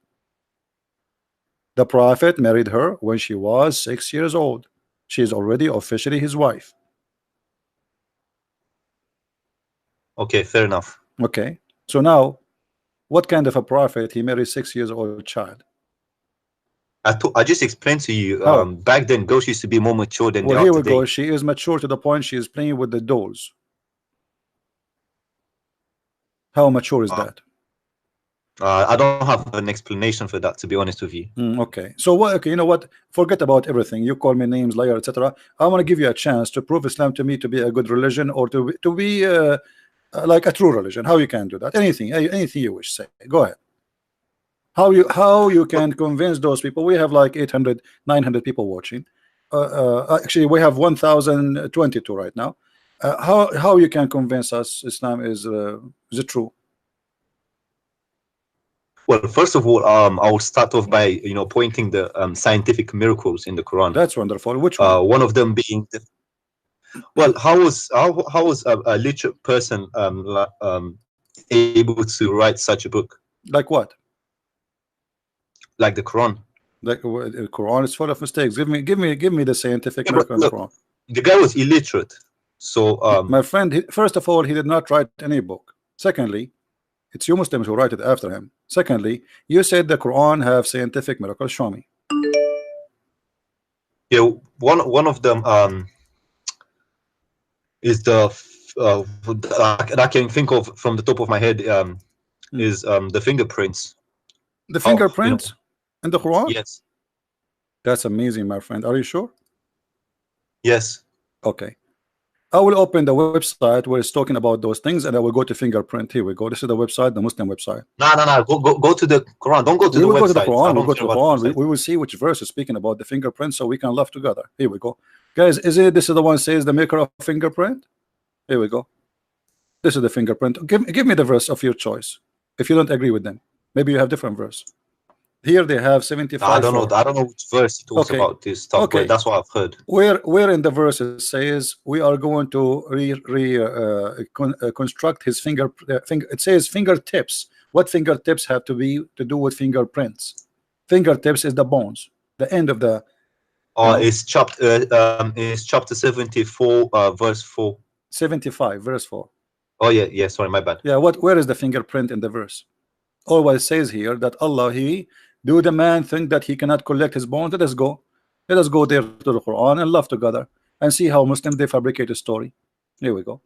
The Prophet married her when she was 6 years old. She is already officially his wife. Okay, fair enough. Okay, so now, what kind of a prophet he married 6 years old child? I just explained to you. Back then, girls used to be more mature than they are here we today. go. She is mature to the point she is playing with the dolls. How mature is that? I don't have an explanation for that, to be honest with you. Okay, so what? Okay, you know what? Forget about everything. You call me names, liar, etc. I want to give you a chance to prove Islam to me to be a good religion, or to be like a true religion. How you can do that? Anything you wish. Say. Go ahead. How you can convince those people? We have like 800, 900 people watching. Actually, we have 1,022 right now. How you can convince us Islam is it true? Well, first of all, I will start off by pointing the scientific miracles in the Quran. That's wonderful. Which one? One of them being well, how was a literate person able to write such a book? Like what? Like the Quran. Like the Quran is full of mistakes. Give me the scientific miracle in the Quran. The guy was illiterate, so my friend. First of all, he did not write any book. Secondly, it's you Muslims who write it after him. Secondly, you said the Quran have scientific miracles. Show me. Yeah, one of them is the that I can think of from the top of my head is the fingerprints. The fingerprints in the Quran? Yes. That's amazing, my friend. Are you sure? Yes. Okay. I will open the website where it's talking about those things, and I will go to fingerprint. Here we go. This is the website, the Muslim website. No. Go to the Quran. Don't go to the website. Go to the Quran. We'll go to the Quran. We will see which verse is speaking about the fingerprint, so we can laugh together. Here we go, guys. This is the one says the maker of fingerprint. Here we go. This is the fingerprint. Give me the verse of your choice. If you don't agree with them, maybe you have different verse. Here they have 75. I don't know which verse it talks about this stuff. Okay, that's what I've heard. Where in the verse it says we are going to construct his finger. It says fingertips. What fingertips have to do with fingerprints? Fingertips is the bones, the end of the. It's chapter 74, verse 4. 75, verse 4. Oh yeah. Sorry, my bad. Yeah. Where is the fingerprint in the verse? Always says here that Allah do the man think that he cannot collect his bones. Let us go there to the Quran and laugh together and see how Muslims they fabricate a story. Here we go.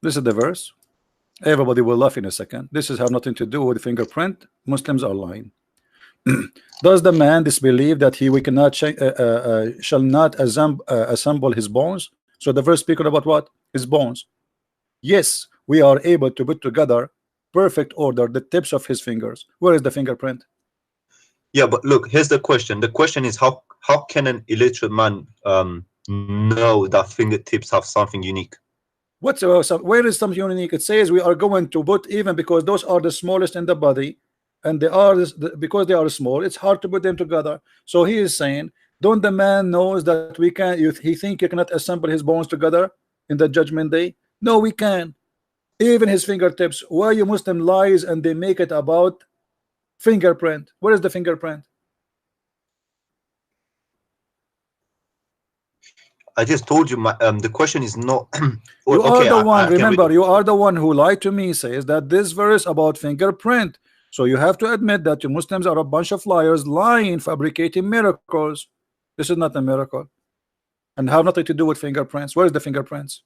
This is the verse. Everybody will laugh in a second. This has nothing to do with fingerprint. Muslims are lying. Does the man disbelieve that we cannot shall not assemble his bones? So the verse speaking about what? His bones. Yes, we are able to put together perfect order the tips of his fingers. Where is the fingerprint? Yeah, but look, here's the question. The question is how can an illiterate man know that fingertips have something unique? Where is something unique? It says we are going to put, even because those are the smallest in the body, and they are because they are small, it's hard to put them together. So he is saying, don't the man knows that we can? He think you cannot assemble his bones together in the judgment day? No, we can. Even his fingertips. Why you Muslim lies and they make it about fingerprint? Where is the fingerprint? I just told you the question is not You are okay, the one, I can read remember, it. you are the one who lied to me, says that this verse about fingerprint. So you have to admit that you Muslims are a bunch of liars, lying, fabricating miracles. This is not a miracle and have nothing to do with fingerprints. Where is the fingerprints?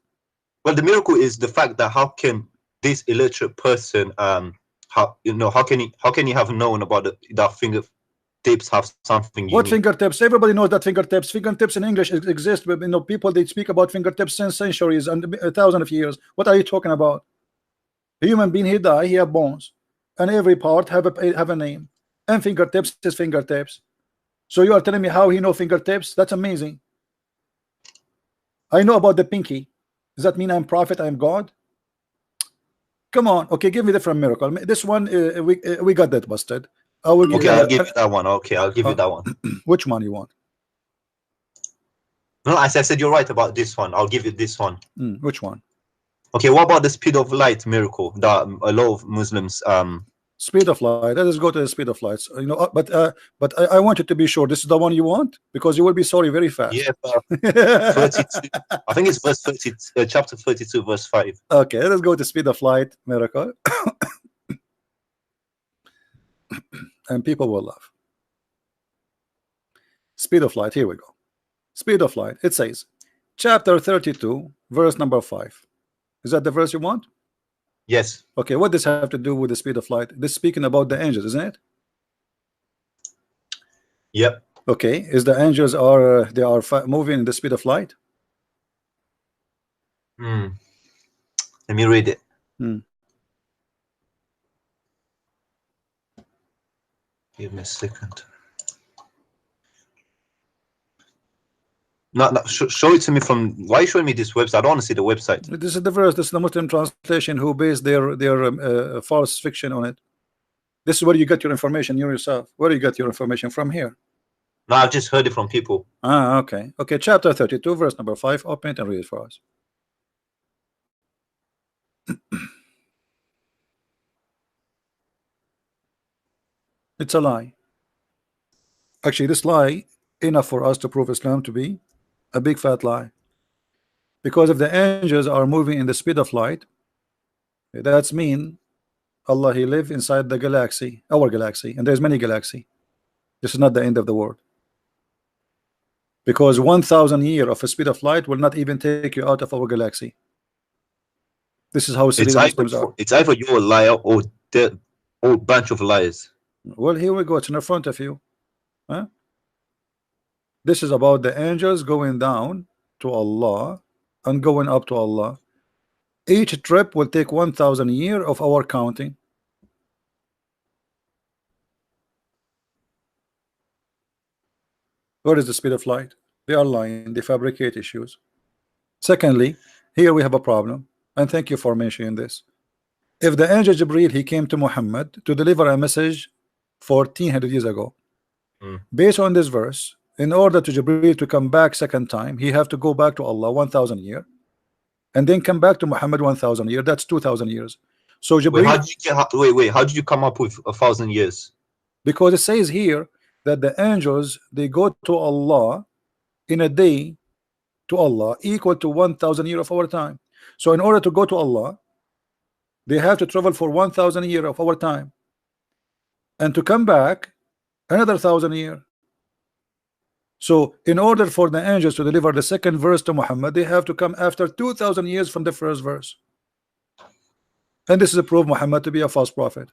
Well, the miracle is the fact that how can this illiterate person how can he have known about that fingertips have something What unique? fingertips? Everybody knows that fingertips in English exist, but people they speak about fingertips since centuries and a thousand of years. What are you talking about? A human being, he die, he have bones, and every part have a name, and fingertips is fingertips. So you are telling me how he know fingertips? That's amazing. I know about the pinky. Does that mean I'm prophet, I'm God? Come on. Okay, give me different miracle. This one we got that busted. I will Okay, I'll give you that one. Okay, I'll give you that one. Which one you want? No, as I said, you're right about this one. I'll give you this one. Which one? Okay, what about the speed of light miracle that a lot of Muslims Speed of light. Let us go to the speed of light. But I want you to be sure this is the one you want, because you will be sorry very fast. yeah, 32. I think it's verse 30, chapter 32, verse 5. Okay, let us go to speed of light miracle. And people will laugh. Speed of light, here we go. Speed of light, it says chapter 32 verse number 5. Is that the verse you want? Yes. Okay, what does this have to do with the speed of light? This speaking about the angels, isn't it? Yep. Okay, is the angels are they are moving in the speed of light? Let me read it. Give me a second. No, show it to me from. Why are you showing me this website? I don't want to see the website. This is the verse. This is the Muslim translation who based their false fiction on it. This is where you get your information yourself. Where do you get your information from? Here? No, I've just heard it from people. Okay. Okay, chapter 32 verse number 5. Open it and read it for us. It's a lie. Actually, this lie enough for us to prove Islam to be a big fat lie. Because if the angels are moving in the speed of light, that's mean Allah, he live inside the galaxy, our galaxy, and there's many galaxy. This is not the end of the world. Because 1,000 years of a speed of light will not even take you out of our galaxy. This is how silly the Muslims are. It's either you're a liar or the whole bunch of liars. Well, here we go. It's in front of you. Huh? This is about the angels going down to Allah and going up to Allah. Each trip will take 1,000 years of our counting. What is the speed of light? They are lying. They fabricate issues. Secondly, here we have a problem, and thank you for mentioning this. If the angel Jibreel, he came to Muhammad to deliver a message 1400 years ago, based on this verse, in order to Jibreel to come back second time, he have to go back to Allah 1,000 years, and then come back to Muhammad 1,000 years. That's 2,000 years. So Jibreel, how did you come up with 1,000 years? Because it says here that the angels, they go to Allah in a day to Allah equal to 1,000 years of our time. So in order to go to Allah, they have to travel for 1,000 years of our time, and to come back another 1,000 years. So in order for the angels to deliver the second verse to Muhammad, they have to come after 2,000 years from the first verse. And this is a proof Muhammad to be a false prophet.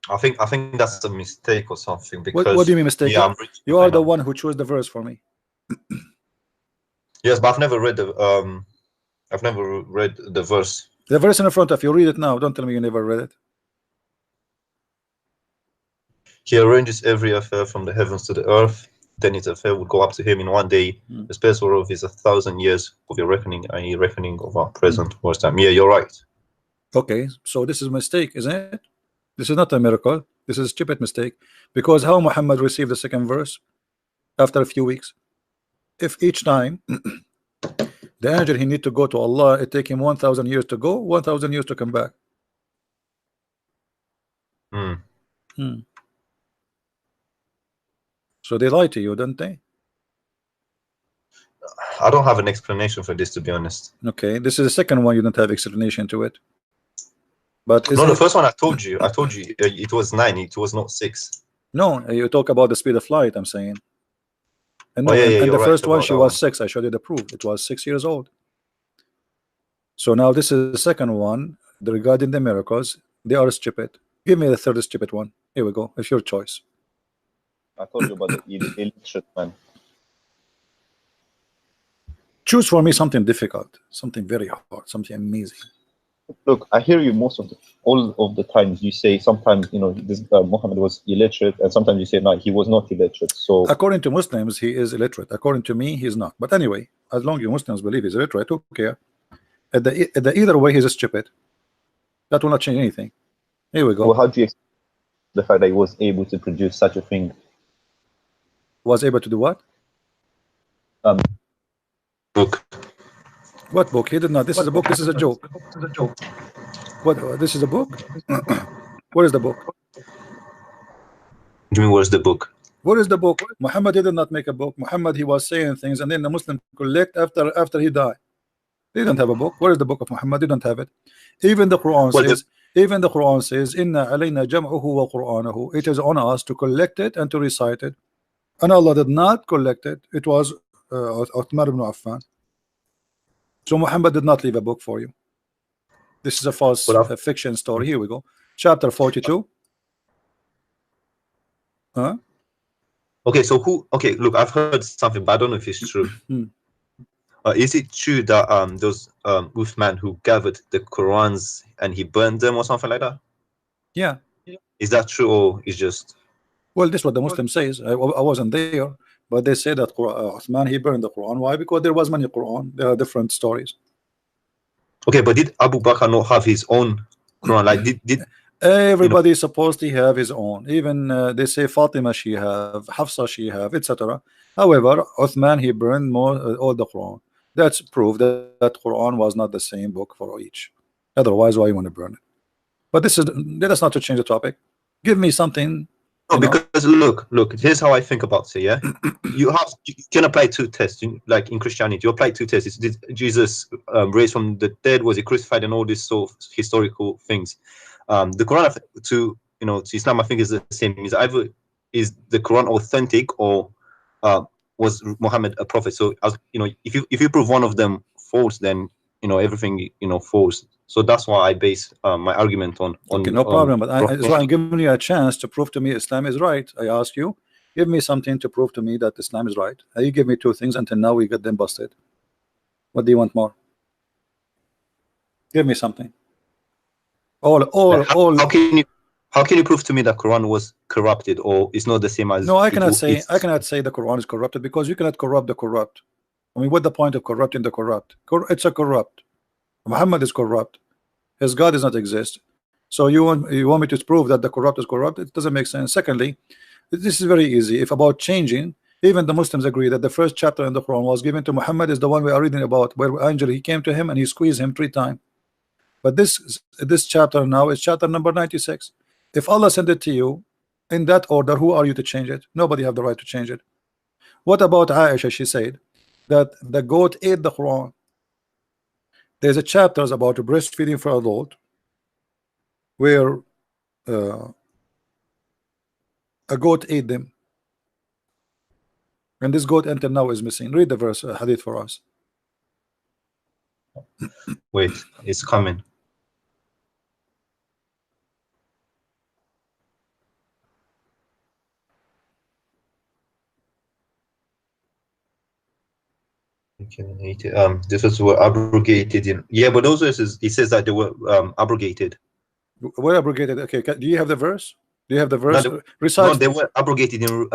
I think that's a mistake or something. Because what do you mean mistake? Yeah, you are the one who chose the verse for me. Yes, but I've never read the verse. The verse in front of you. Read it now. Don't tell me you never read it. He arranges every affair from the heavens to the earth. Then his affair would go up to him in one day. The space whereof is 1,000 years of your reckoning, and a reckoning of our present worst time. Yeah, you're right. Okay, so this is a mistake, isn't it? This is not a miracle. This is a stupid mistake. Because how Muhammad received the second verse after a few weeks? If each time The angel, he need to go to Allah. It take him 1,000 years to go, 1,000 years to come back. So they lie to you, don't they? I don't have an explanation for this, to be honest. Okay, this is the second one. You don't have explanation to it. But no, the first one I told you it was 9. It was not 6. No, you talk about the speed of light. I'm saying. And, no, and the first one, she was 6. I showed you the proof. It was 6 years old. So now this is the second one regarding the miracles. They are stupid. Give me the third stupid one. Here we go. It's your choice. I told you about the illiterate man. Choose for me something difficult, something very hard, something amazing. Look, I hear you all of the times. You say sometimes, you know, this Muhammad was illiterate, and sometimes you say no, he was not illiterate. So according to Muslims, he is illiterate. According to me, he's not. But anyway, as long as you Muslims believe he's illiterate, who care? At the either way, he's stupid. That will not change anything. Here we go. Well, how do you explain the fact that he was able to produce such a thing? Was able to do what? Book. What book? He did not. This is a book. This is a joke. What? This is a book? Where is the book? You mean where's the book? Where is the book? Muhammad did not make a book. Muhammad, he was saying things, and then the Muslim collect after he died. They don't have a book. Where is the book of Muhammad? They don't have it. Even the Quran says. Even the Quran says, "Inna alayna jam'uhu wa Qur'anahu." It is on us to collect it and to recite it. And Allah did not collect it. It was Uthman ibn Affan. So Muhammad did not leave a book for you. This is a false fiction story. Here we go. Chapter 42. Huh? Okay, so who? Okay, look, I've heard something, but I don't know if it's true. Is it true that those Uthman who gathered the Qurans and he burned them or something like that? Yeah. Is that true, or is just? Well, this is what the Muslim says. I wasn't there, but they say that Uthman, he burned the Quran. Why? Because there was many Quran. There are different stories. Okay, but did Abu Bakr not have his own Quran? Like did everybody is supposed to have his own? Even they say Fatima she have, Hafsa she have, etc. However, Uthman, he burned all the Quran. That's proof that Quran was not the same book for each. Otherwise, why you want to burn it? But this is let us not to change the topic. Give me something. No, because look, here's how I think about it. Yeah, you can apply 2 tests. Like in Christianity, you apply 2 tests. Did Jesus raised from the dead? Was he crucified? And all these sort of historical things. The Quran to Islam, I think, is the same. Is either is the Quran authentic or was Muhammad a prophet? So if you prove one of them false, then everything false. So that's why I base my argument on. Okay, no problem. But that's why I'm giving you a chance to prove to me Islam is right. I ask you, give me something to prove to me that Islam is right. You give me 2 things until now we get them busted. What do you want more? Give me something. How can you prove to me that Quran was corrupted or it's not the same as? No, I cannot say the Quran is corrupted because you cannot corrupt the corrupt. I mean, what's the point of corrupting the corrupt? It's a corrupt. Muhammad is corrupt. His God does not exist. So you want me to prove that the corrupt is corrupt? It doesn't make sense. Secondly, this is very easy. If about changing, even the Muslims agree that the first chapter in the Quran was given to Muhammad is the one we are reading about, where angel he came to him and he squeezed him 3 times. But this chapter now is chapter number 96. If Allah sent it to you in that order, who are you to change it? Nobody have the right to change it. What about Aisha? She said that the goat ate the Quran. There's a chapters about breastfeeding for adult where a goat ate them, and this goat until now is missing. Read the verse hadith for us. Wait, it's coming. This was were abrogated in but those verses it says that they were abrogated. Were abrogated? Okay, do you have the verse? Do you have the verse? No, they were abrogated in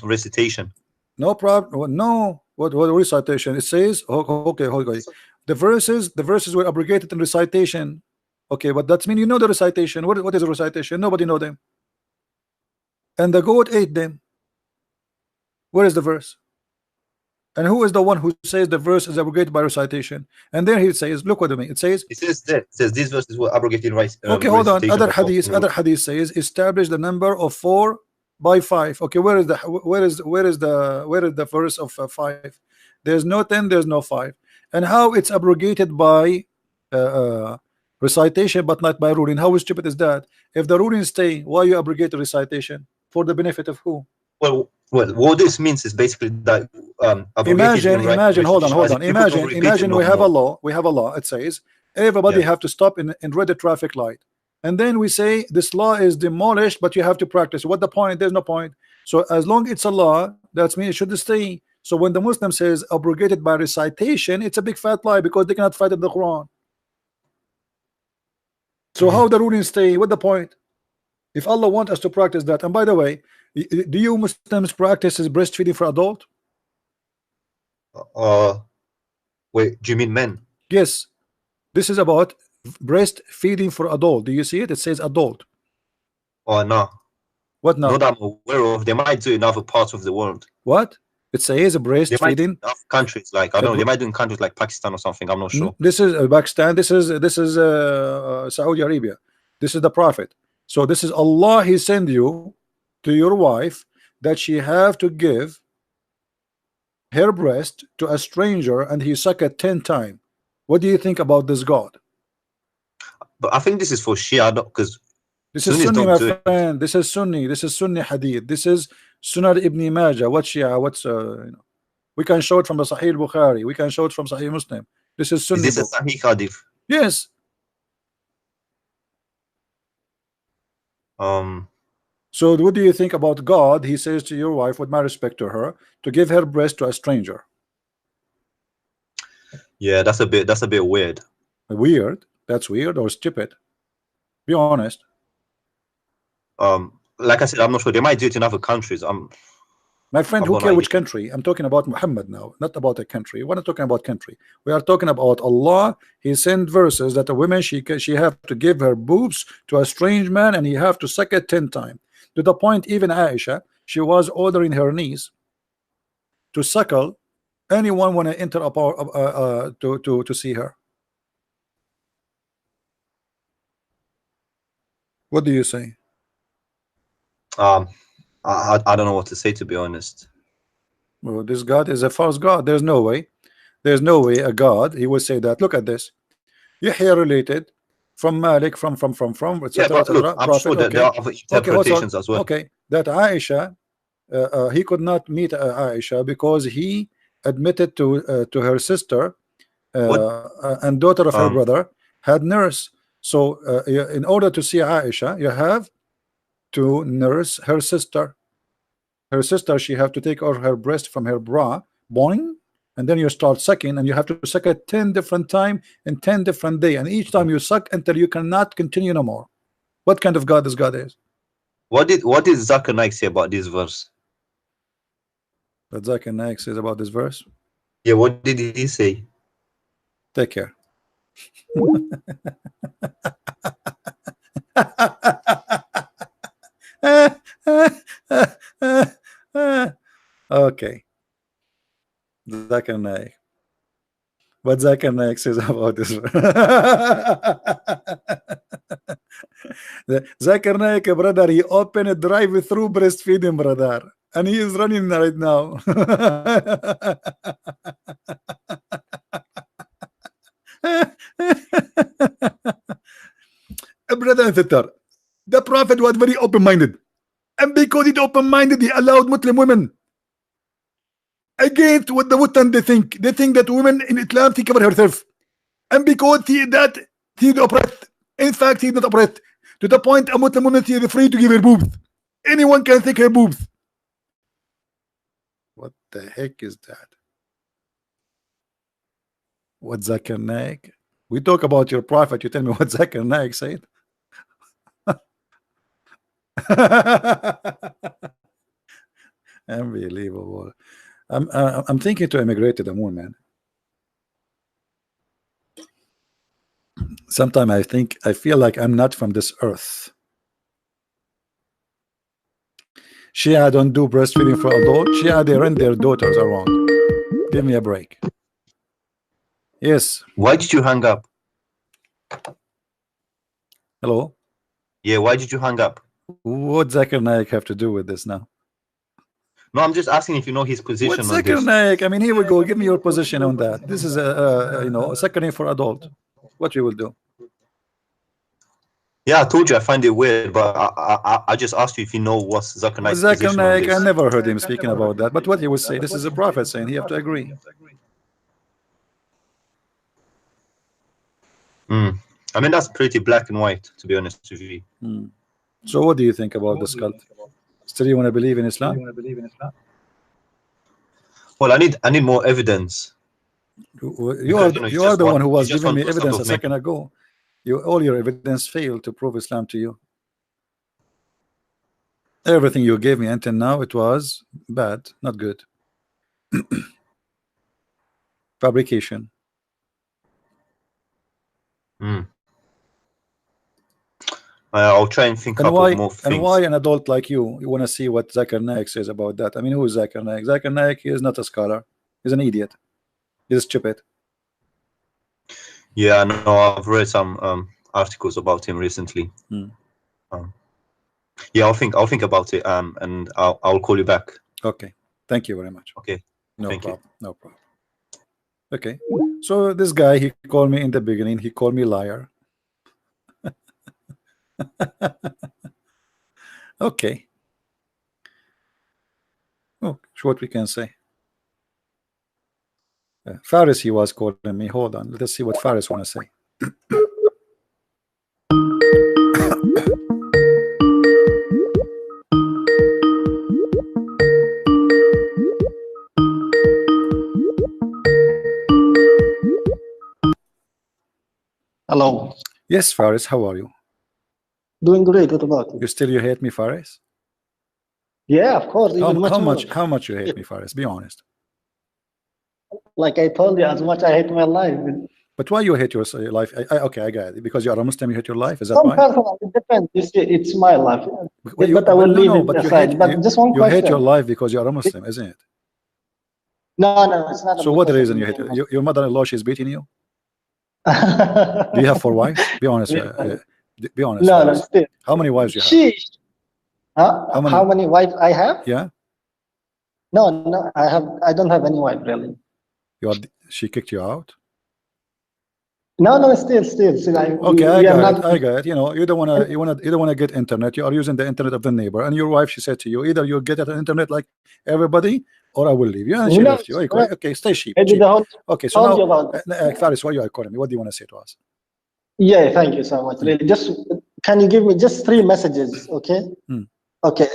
recitation. No problem. No, what recitation? It says okay, hold on. The verses were abrogated in recitation. Okay, but that means the recitation. What is a recitation? Nobody know them. And the goat ate them. Where is the verse? And who is the one who says the verse is abrogated by recitation? And there he says, look what I mean. It says, It says these verses were abrogated okay, hold on. recitation. Other hadith says establish the number of 4 by 5. Okay, where is the verse of 5? There's no 10, there's no 5. And how it's abrogated by recitation but not by ruling? How stupid is that? If the ruling stay, why you abrogate the recitation? For the benefit of who? Well, what this means is basically that imagine, hold on. Imagine we have a law. It says everybody have to stop in red traffic light, and then we say this law is demolished, but you have to practice. What the point? There's no point. So as long it's a law, that means it should stay. So when the Muslim says abrogated by recitation, it's a big fat lie, because they cannot fight in the Quran. So how the ruling stay? What the point? If Allah wants us to practice that. And by the way, do you Muslims practice breastfeeding for adult? Wait, do you mean men? Yes, this is about breastfeeding for adult. Do you see it? It says adult. Oh no. What now? Not that I'm aware of. They might do it in other parts of the world. What? It says breastfeeding. They might in countries like, I don't know, they might do in countries like Pakistan or something. I'm not sure. This is Pakistan. This is Saudi Arabia. This is the Prophet. So this is Allah. He send you to your wife that she have to give her breast to a stranger, and he suck it 10 times. What do you think about this God? But I think this is for Shia, because this is Sunni, my friend. This is Sunni. This is Sunni hadith. This is Sunan Ibn Majah. What Shia? What's you know? We can show it from the Sahih Bukhari. We can show it from Sahih Muslim. This is Sunni. Is this a Sahih hadith? Yes. So what do you think about God? He says to your wife, with my respect to her, to give her breast to a stranger. Yeah, that's a bit weird. Weird? That's weird or stupid? Be honest. Like I said, I'm not sure. They might do it in other countries. My friend, who cares which country? I'm talking about Muhammad now, not about a country. We're not talking about country. We are talking about Allah. He sent verses that a woman, she have to give her boobs to a strange man, and he have to suck it 10 times. To the point, even Aisha, she was ordering her niece to suckle anyone when I enter to see her. What do you say? I don't know what to say, to be honest. Well, this God is a false God. There's no way. There's no way a God, he will say that. Look at this. Yahya related from Malik, from yeah, but look, I'm sure that there are other interpretations as well. Okay, that Aisha, he could not meet Aisha because he admitted to her sister and daughter of her brother had nurse. So in order to see Aisha, you have to nurse her sister. Her sister, she have to take out her breast from her bra, boing, and then you start sucking, and you have to suck it 10 different times in 10 different days, and each time you suck until you cannot continue no more. What kind of God this God is? What did Zakir Naik say about this verse? What Zakir Naik says about this verse? Yeah, what did he say? Take care. Okay. Zakir Naik. What Zakir Naik says about this? Zakir Naik, brother, he opened a drive-through breastfeeding, brother, and he is running right now. Brother and sister, the Prophet was very open-minded, and because he's open-minded, he allowed Muslim women against what the Western they think that women in Islam think about herself, and because he's oppressed. In fact, he's not oppressed to the point a Muslim woman is free to give her boobs. Anyone can take her boobs. What the heck is that? What Zakir Naik? We talk about your prophet, you tell me what Zakir Naik said. Unbelievable. I'm thinking to emigrate to the moon, man. Sometimes I feel like I'm not from this earth. Shia don't do breastfeeding for adults. Shia, they run their daughters around. Give me a break. Yes. Why did you hang up? Hello. Yeah, why did you hang up? What Zakir Naik have to do with this now? No, I'm just asking if you know his position What's on Zakir this. Naik? I mean, here we go. Give me your position on that. This is a you know, a secondary for adult. What we will do? Yeah, I told you I find it weird, but I just asked you if you know what's Zakir Naik's Zakir position on Naik, I this. never heard him speaking about that. But what he would say, this is a prophet saying he have to agree. I mean, that's pretty black and white, to be honest with you. So what do you think about this cult? Still you want to believe in Islam? Well, I need more evidence. You are the one who was giving me evidence a second ago. All your evidence failed to prove Islam to you. Everything you gave me until now, it was bad, not good. Fabrication. I'll try and think up of more things. And why an adult like you want to see what Zakir Naik says about that? I mean, who is Zakir Naik? Zakir Naik is not a scholar. He's an idiot. He's stupid. Yeah, no, I've read some articles about him recently. Yeah, I'll think about it. And I'll call you back. Okay. Thank you very much. Okay. No Thank problem. No problem. Okay. So this guy, he called me in the beginning. He called me liar. Okay. Oh, what we can say. Faris, he was calling me. Hold on. Let's see what Faris want to say. Hello. Yes, Faris, how are you? Doing great. What about you? You hate me, Faris? Yeah, of course. How much you hate me, Faris? Be honest. Like I told you, as much I hate my life. But why you hate your life? Okay, I got it. Because you are a Muslim, you hate your life. Is that Some why? personal, it depends. You see, it's my life. But I will leave it aside. But just one you question. hate your life because you are a Muslim, isn't it? No, it's not. So what the reason you hate it? Your mother-in-law, she's beating you? Do you have 4 wives? Be honest. Be honest. No, still. How many wives you have? How many wives I have? Yeah. No, I don't have any wife really. She kicked you out? No, still. Okay, I got it. You know, you don't wanna get internet. You are using the internet of the neighbor, and your wife, she said to you, either you get the internet like everybody, or I will leave you. And she left you. Okay, stay cheap. Okay, so now, Faris, why you are calling me? What do you want to say to us? Yeah, thank you so much. Really, can you give me just 3 messages? Okay. Okay.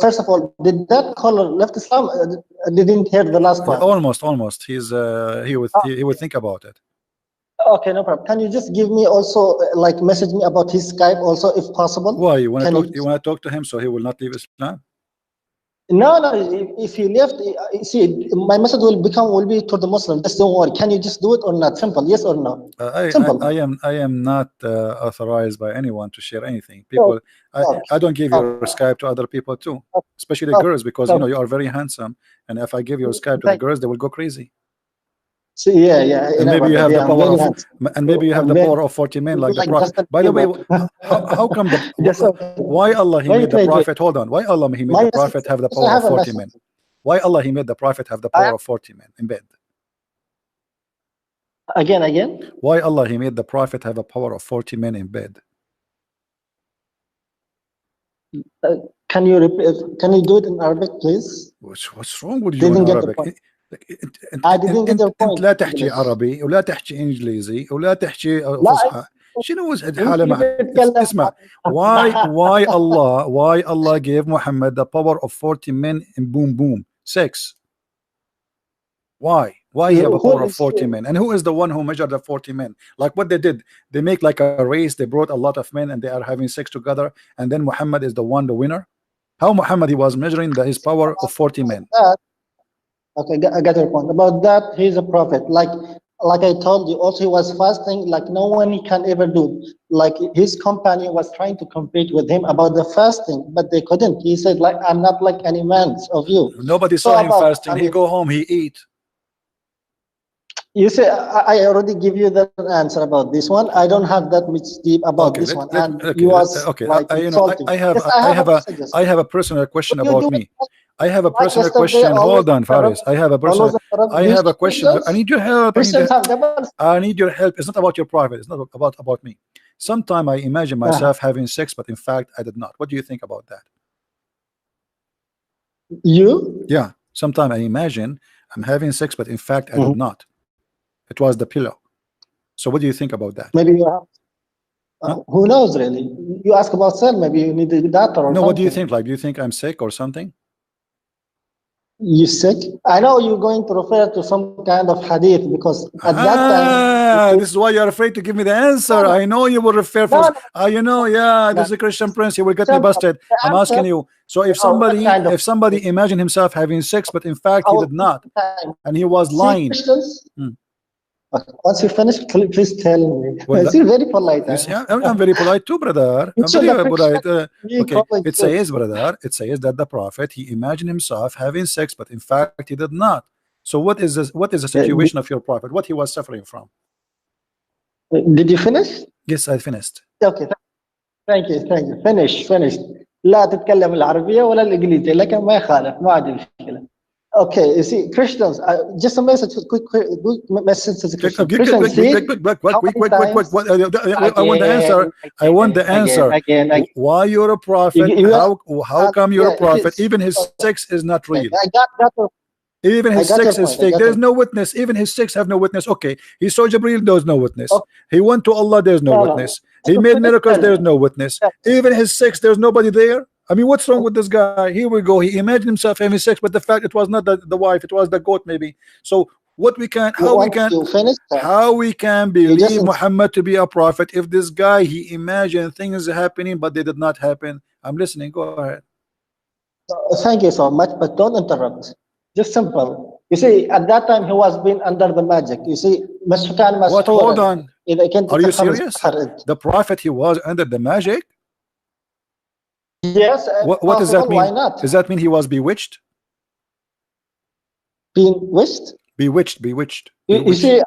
First of all, did that caller left Islam? I didn't hear the last part. Almost. He would think about it. Okay, no problem. Can you just give me also like message me about his Skype also, if possible? Why you want to talk to him so he will not leave Islam? No. If he left, see, my message will be to the Muslim. Just don't worry. Can you just do it or not? Simple. Yes or no? Simple. I am not authorized by anyone to share anything. People, I don't give your Skype to other people too, especially girls, because you know you are very handsome, and if I give your Skype to the girls, they will go crazy. So, yeah. And maybe you have the power of 40 men, like the Prophet. By the way, how come why Allah he made the Prophet? Hold on. Why Allah he made the Prophet have the power of 40 men? Why Allah he made the Prophet have the power of 40 men in bed? Again? Why Allah he made the Prophet have a power of 40 men in bed? Can you repeat? Can you do it in Arabic, please? What's wrong with you in Arabic? I didn't get your point. انت لا تحكي عربي ولا تحكي انجليزي ولا تحكي فصحى. شنو الحاله معك؟ اسمع. Why Allah gave Muhammad the power of 40 men in boom 6? Why he have a power of 40 men? And who is the one who measured the 40 men? Like what they did, they make like a race. They brought a lot of men and they are having sex together, and then Muhammad is the winner. How Muhammad he was measuring his power of 40 men? Okay, I got your point. About that, he's a prophet. Like I told you, also he was fasting like no one can ever do. Like his company was trying to compete with him about the fasting, but they couldn't. He said, like, I'm not like any man of you. Nobody saw him fasting. He go home, he eat. You say I already give you the answer about this one. I don't have that much deep about this one, and okay, you was okay. like You know, insulting. Yes, I have a personal question you about do me. it I have a like personal yesterday. question. Always Hold on, Faris. interrupt. I have a personal. Always interrupt. I Do you have a see question. I Christians? need your help. Christians have double. I need your help. It's not about your private. It's not about me. Sometimes I imagine myself having sex, but in fact I did not. What do you think about that? You? Yeah. Sometimes I imagine I'm having sex, but in fact I did not. It was the pillow. So what do you think about that? Maybe you have. Who knows, really? You ask about cell. Maybe you need a doctor or No. something. What do you think? Like, do you think I'm sick or something? You sick? I know you're going to refer to some kind of hadith because at that time. This is why you're afraid to give me the answer. No. I know you will refer No, first. You know, yeah, this is a Christian prince. He will get me busted. I'm asking you. So if somebody imagined himself having sex, but in fact he did not, and he was lying. Christians. Once you finish, please tell me. You're very polite. You see, I'm very polite too, brother. I'm very polite. Okay, it says, brother, it says that the prophet, he imagined himself having sex, but in fact he did not. So what is this? What is the situation of your prophet? What he was suffering from? Did you finish? Yes, I finished. Okay, thank you. Finish. لا تتكلم العربية ولا الإنجليزية لكن ما يخالف ما عندي مشكلة. Okay, you see, Christians, just a message, quick message to the Christians. I want the answer. I want the answer. Again. Why you're a prophet? How come you're a prophet? Even his sex is not real. I got that. Even his sex is fake. There is no witness. Even his sex have no witness. Okay, he saw Jibreel, there's no witness. He went to Allah, there's no witness. He made miracles, there's no witness. Even his sex, there's nobody there. I mean, what's wrong with this guy? Here we go. He imagined himself having sex, but the fact it was not the wife, it was the goat maybe. So what we can, how we can believe Muhammad to be a prophet if this guy, he imagined things happening, but they did not happen? I'm listening. Go ahead. Thank you so much, but don't interrupt. Just simple. You see, at that time he was being under the magic. You see, what? Hold on. Are you serious? The prophet, he was under the magic? Yes. What does that mean? Why not? Does that mean he was bewitched? Bewitched? Bewitched. You see,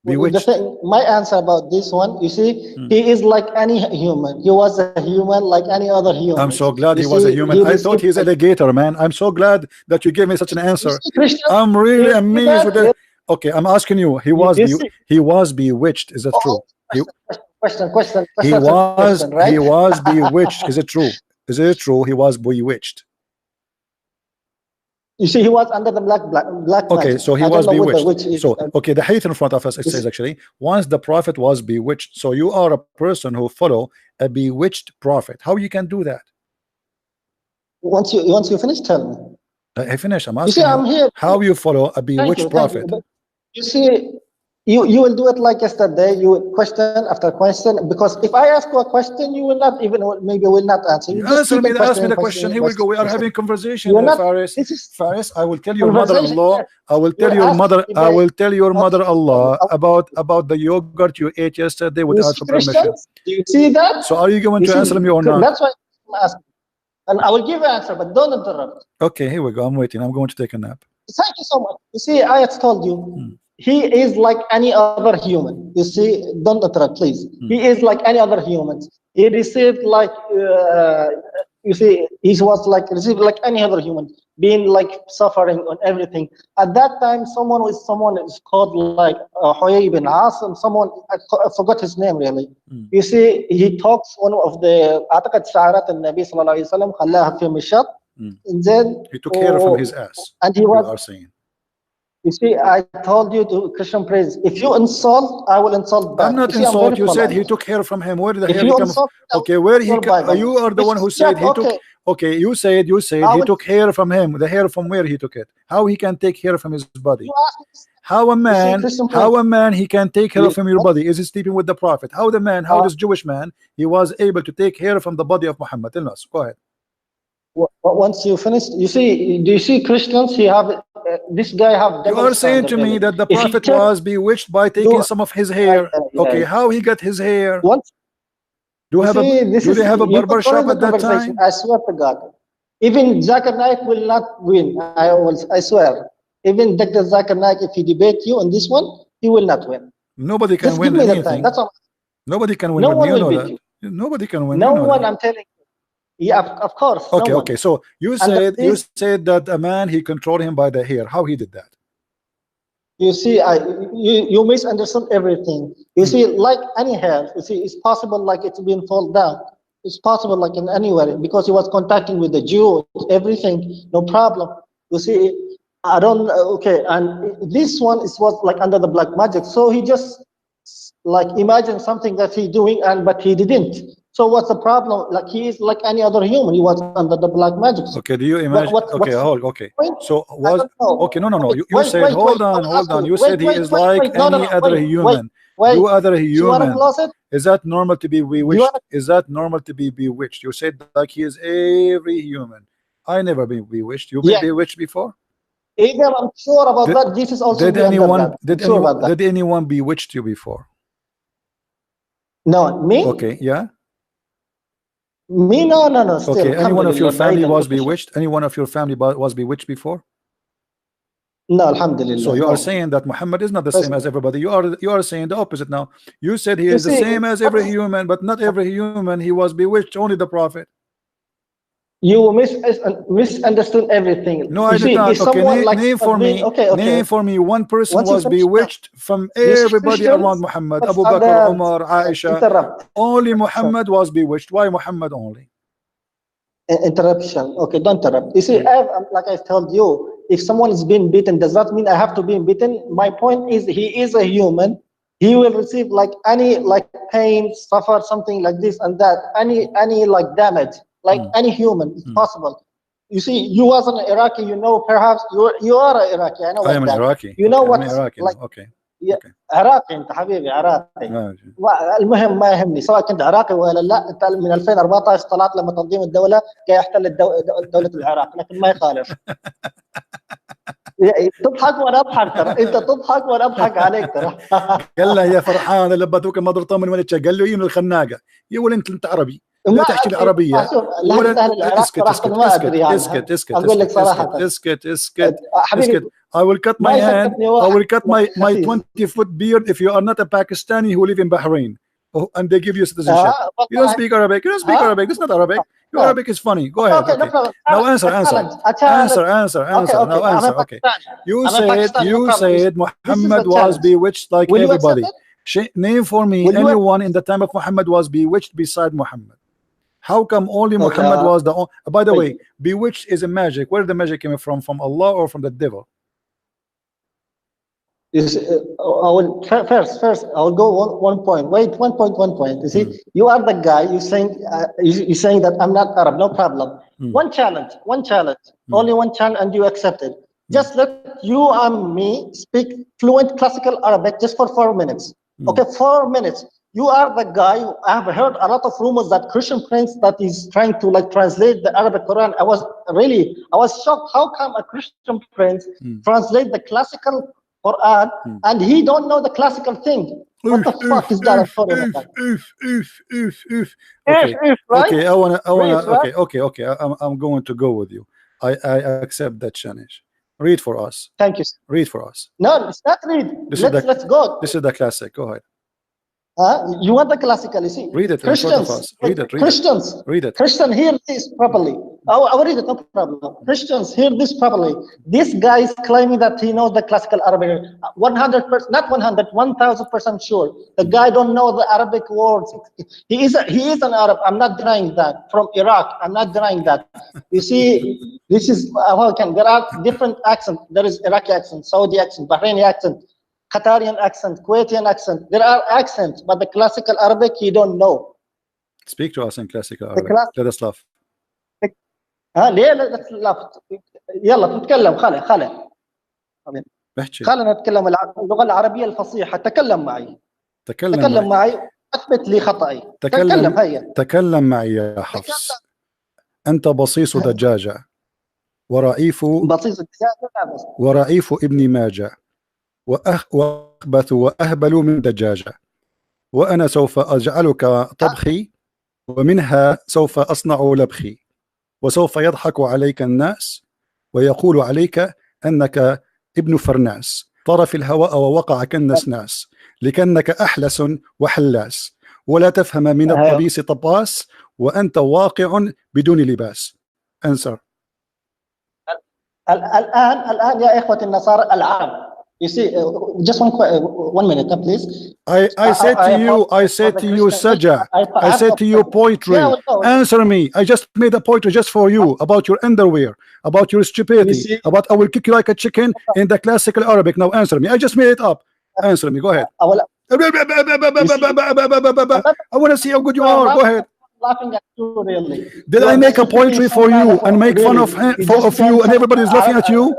bewitched. My answer about this one, you see, he is like any human. He was a human like any other human. I'm so glad he was a human. I thought he's an alligator, man. I'm so glad that you gave me such an answer. I'm really amazed with that. Okay, I'm asking you. He was bewitched. Is that true? Question. He was bewitched. Is it true? Is it true he was bewitched? You see, he was under the black okay, magic. So he was bewitched. So okay, the hadith in front of us, it says actually, once the prophet was bewitched. So you are a person who follow a bewitched prophet. How you can do that? Once you finish, tell me. I finished. I'm asking you. See, I'm here. How you follow a bewitched prophet? You see, you will do it like yesterday. You will question after question, because if I ask you a question, you will not even maybe will not answer. You ask me the question. Here we go. We are having conversation. Faris, I will tell your mother-in-law. I will tell your mother. I will tell your mother-in-law about the yogurt you ate yesterday without permission. Do you see that? So are you going to answer me or not? That's why I'm asking. And I will give an answer, but don't interrupt. Okay, here we go. I'm waiting. I'm going to take a nap. Thank you so much. You see, I had told you. He is like any other human. You see, don't interrupt, please. He is like any other human. He received like, you see, he was like received like any other human, being like suffering on everything. At that time, someone is called like Huyay bin Asim. Someone I forgot his name really. You see, he talks one of the أعتقد شعارات النبي صلى الله عليه وسلم خلاها في مشط. And then he took hair from his ass. And he was. You are saying. You see, I told you to Christian praise. If you insult, I will insult back. I'm not insult. You said he took hair from him. Where did the hair come from? Okay, where he? You are the one who said he took. Okay, you said he took hair from him. The hair from where he took it? How he can take hair from his body? How a man he can take hair from your body? Is he sleeping with the prophet? How this Jewish man, he was able to take hair from the body of Muhammad? Tell us. Go ahead. Once you finish, do you see Christians? He have this guy have. You are saying to me that the prophet was bewitched by taking some of his hair. Okay, how he got his hair? Do they have a barber shop at that time? I swear to God, even Zakir Naik will not win. I swear. Even Dr. Zakir Naik, if he debate you on this one, he will not win. Nobody can Just win give me the time. anything. That's all. Nobody can win. No one You will know beat that. you. Nobody can win. No You know one, that. I'm telling you. Yeah, of course. Okay, no one. okay. So you And the said thing- that a man, he controlled him by the hair. How he did that? You see, you misunderstand everything. You see, like any hair, you see, it's possible like it's been fall down. It's possible like in anywhere because he was contacting with the Jew, everything, no problem. You see, I don't, okay, and this one was like under the black magic. So he just like imagine something that he doing but he didn't. So what's the problem? Like he is like any other human. He was under the black magic. Okay, do you imagine? Okay, hold. Okay, so was okay. No. You said hold on. You said he is like any other human. You other human. Is that normal to be bewitched? Is that normal to be bewitched? You said like he is every human. I never been bewitched. You been bewitched before? Either I'm sure about that. This is also did anyone bewitched you before? No, me. Okay, yeah. Me, no. Still, okay, any one of your family was bewitched? Any one of your family was bewitched before? No, alhamdulillah. So you are saying that Muhammad is not the same as everybody. You are saying the opposite now. You said he is the same as every human, but not every human. He was bewitched. Only the Prophet. You misunderstood everything. No, I did not. Okay, name for me. Okay. Name for me one person was bewitched from everybody around Muhammad. Abu Bakr, Umar, Aisha. Only Muhammad was bewitched. Why Muhammad only? Interruption. Okay, don't interrupt. You see, like I told you, if someone is being beaten, does that mean I have to be beaten? My point is, he is a human. He will receive like any like pain, suffer something like this and that, any like damage. Like any human, it's possible. You see, you was an Iraqi, you know, perhaps you are an Iraqi. I know. I am an Iraqi. You know what? Iraqi. Like, okay. عراقي انت حبيبي عراقي. المهم ما يهمني سواء كنت عراقي ولا لا. انت من 2014 طلعت لما تنظيم الدوله جاي يحتل دوله العراق، لكن ما يخالف. تضحك وانا اضحك ترى، انت تضحك وانا اضحك عليك ترى. قال له يا فرحان لبتوك ما ضرطه من وين قال له يم الخناقه يقول انت عربي لا تحكي العربيه ولا اسكت. I will cut my hand. I will cut my 20-foot beard if you are not a Pakistani who live in Bahrain. Oh, and they give you citizenship. You don't speak Arabic. You don't speak Arabic. This is not Arabic. Your Arabic is funny. Go ahead. Okay. Now answer. Now answer. Okay. You said Muhammad was bewitched like everybody. Name for me anyone in the time of Muhammad was bewitched beside Muhammad. How come only Muhammad was the only? By the way, bewitched is a magic. Where the magic came from Allah or from the devil? I will first. I will go one point. Wait, one point. You see, you are the guy. You saying that I'm not Arab. No problem. One challenge. Only one challenge, and you accept it. Just let you and me speak fluent classical Arabic just for 4 minutes. Okay, 4 minutes. You are the guy. I have heard a lot of rumors that Christian prince that is trying to like translate the Arabic Quran. I was shocked. How come a Christian prince translate the classical Quran and he don't know the classical thing? What the fuck is that? Okay, I wanna. Okay. I'm going to go with you. I accept that challenge. Read for us. Thank you. Read for us. No, it's not read. Let's go. This is the classic. Go ahead. You want the classical, you see. Read it. Christians. Read it. Christians. Read it. Christian, hear this properly. I will read it, no problem. Christians, hear this properly. This guy is claiming that he knows the classical Arabic. 100%, not 100, 1000% sure. The guy don't know the Arabic words. He is an Arab. I'm not denying that. From Iraq, I'm not denying that. You see, this is how there are different accents. There is Iraqi accent, Saudi accent, Bahraini accent, Qatarian accent, Kuwaitian accent. There are accents, but the classical Arabic you don't know. Speak to us in classical Arabic. Let us laugh. ليه let's laugh. يلا نتكلم. خلينا نتكلم اللغة العربية الفصيحة. تكلم معي. اثبت لي خطأي. تكلم معي يا حفص. أنت بصيص دجاجة ورعيف ابن ماجة وأخبث وأهبل من دجاجة، وأنا سوف أجعلك طبخي ومنها سوف أصنع لبخي، وسوف يضحك عليك الناس ويقول عليك أنك ابن فرناس طار في الهواء ووقع كالنسناس لكنك أحلس وحلاس ولا تفهم من الطبيس طباس وأنت واقع بدون لباس. answer. الآن يا إخوة النصارى العرب. You see, just one minute, please. I said to you, Saja. I said to you, poetry. Answer me. I just made a poetry just for you about your underwear, about your stupidity, about I will kick you like a chicken in the classical Arabic. Now answer me. I just made it up. Answer me. Go ahead. I want to see how good you are. Go ahead. Laughing at you, really. Did I make a poetry for you and make fun of you and everybody's laughing at you?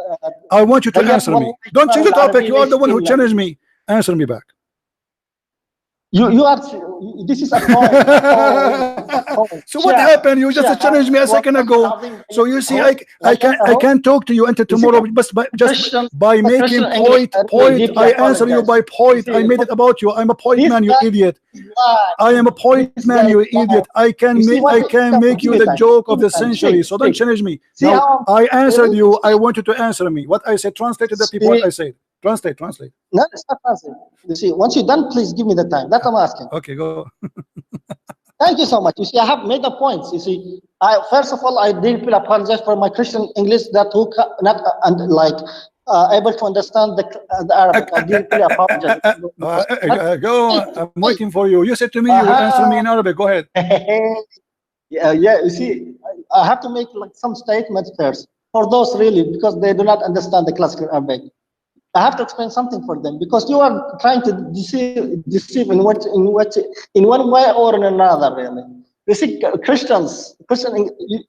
I want you to answer me. Don't change the topic. You are the one who challenged me. Answer me back. You are. This is a point. So what happened? You just challenged me a second ago. So you see, I can't talk to you until tomorrow. Just by making point. I answer you by point. I made it about you. I'm a point man, you idiot. I am a point man, you idiot. I can make you the joke of the century. So don't challenge me. Now I answered you. I want you to answer me. What I said, translate to the people what I said. Translate. No, it's not translate. You see, once you're done, please give me the time. That's what I'm asking. Okay, go. Thank you so much. You see, I have made the points. You see, first of all, I deeply apologize for my Christian English that who not able to understand the Arabic. I deeply apologize. Go. I'm waiting for you. You said to me you would answer me in Arabic. Go ahead. Yeah. You see, I have to make some statements first for those really because they do not understand the classical Arabic. I have to explain something for them because you are trying to deceive in one way or in another. Really, you see,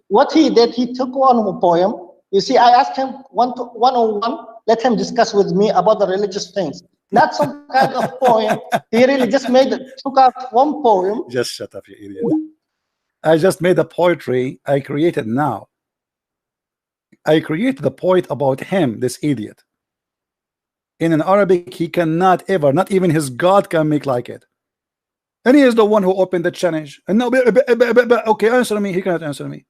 what he did, he took one poem. You see, I asked him one-on-one, let him discuss with me about the religious things, not some kind of poem. He really just took out one poem. Just shut up, you idiot! I just made a poetry I created now. I created the poet about him, this idiot. In an Arabic, he cannot ever, not even his God can make like it. And he is the one who opened the challenge. And now, okay, answer me. He cannot answer me.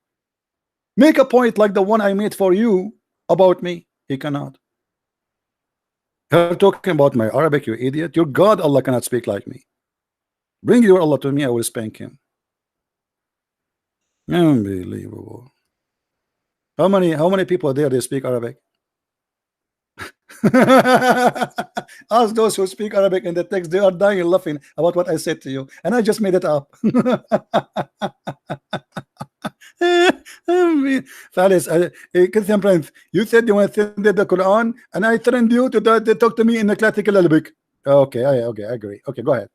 Make a point like the one I made for you about me. He cannot. You're talking about my Arabic, you idiot. Your God, Allah, cannot speak like me. Bring your Allah to me, I will spank him. Unbelievable. How many people there they speak Arabic? Ask those who speak Arabic in the text, they are dying laughing about what I said to you, and I just made it up. Falis, Christian Prince, you said you want to send the Quran, and I threatened you to talk to me in the classical Arabic. Okay, I agree. Okay, go ahead.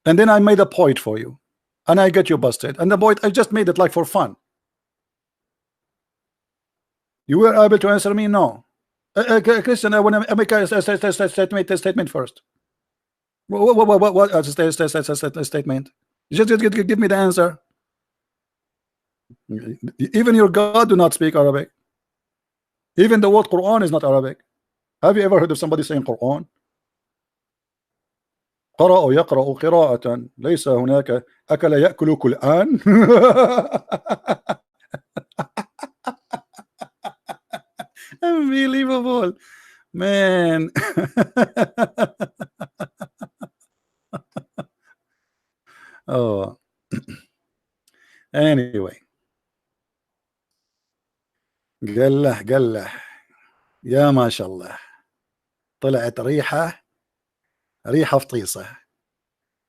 And then I made a point for you, and I get you busted. And the point I just made it like for fun. You were able to answer me? No. Christian, I want to make a statement first. What statement? Just give me the answer. Even your God do not speak Arabic. Even the word Quran is not Arabic. Have you ever heard of somebody saying Quran? قرأ يقرأ قراءة ليس هناك أكل يأكل كلآن. Unbelievable, man. Oh, anyway, قال له يا ما شاء الله طلعت ريحة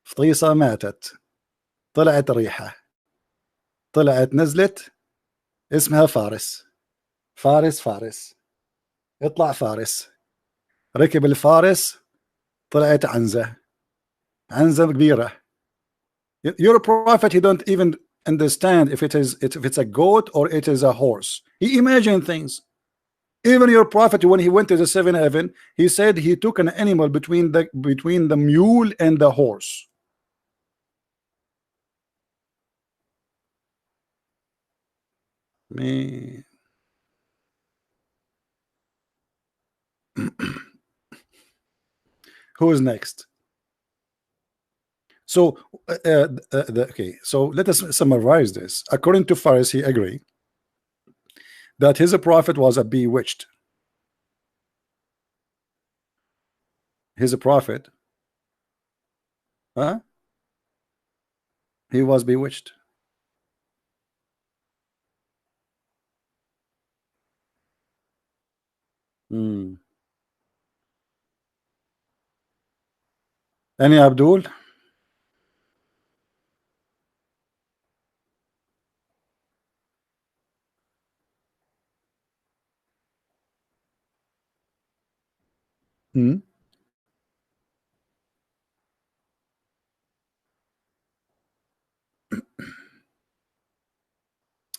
فطيصة ماتت، طلعت ريحة، طلعت نزلت اسمها فارس. اطلع فارس، ركب الفارس، طلعت عنزة كبيرة. Your prophet, he don't even understand if it's a goat or it is a horse. He imagined things. Even your prophet, when he went to the seventh heaven, he said he took an animal between the mule and the horse. Man. Who is next? So okay, so let us summarize this. According to Faris, he agreed that his prophet was a bewitched. He's a prophet. Huh? He was bewitched. Hmm. Any Abdul? Hmm?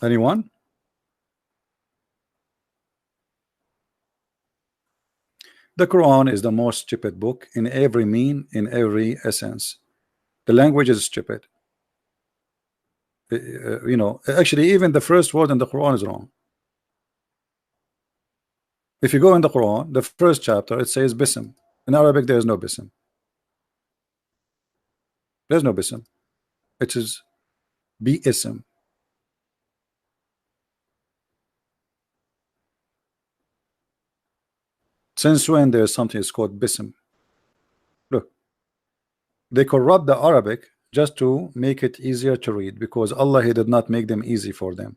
Anyone? The Quran is the most stupid book in every mean, in every essence. The language is stupid. You know, actually, even the first word in the Quran is wrong. If you go in the Quran, the first chapter, it says Bism. In Arabic, there is no Bism. There's no Bism. It is Bi-ism. Since when there's something is called Bism? Look, they corrupt the Arabic just to make it easier to read, because Allah, He did not make them easy for them.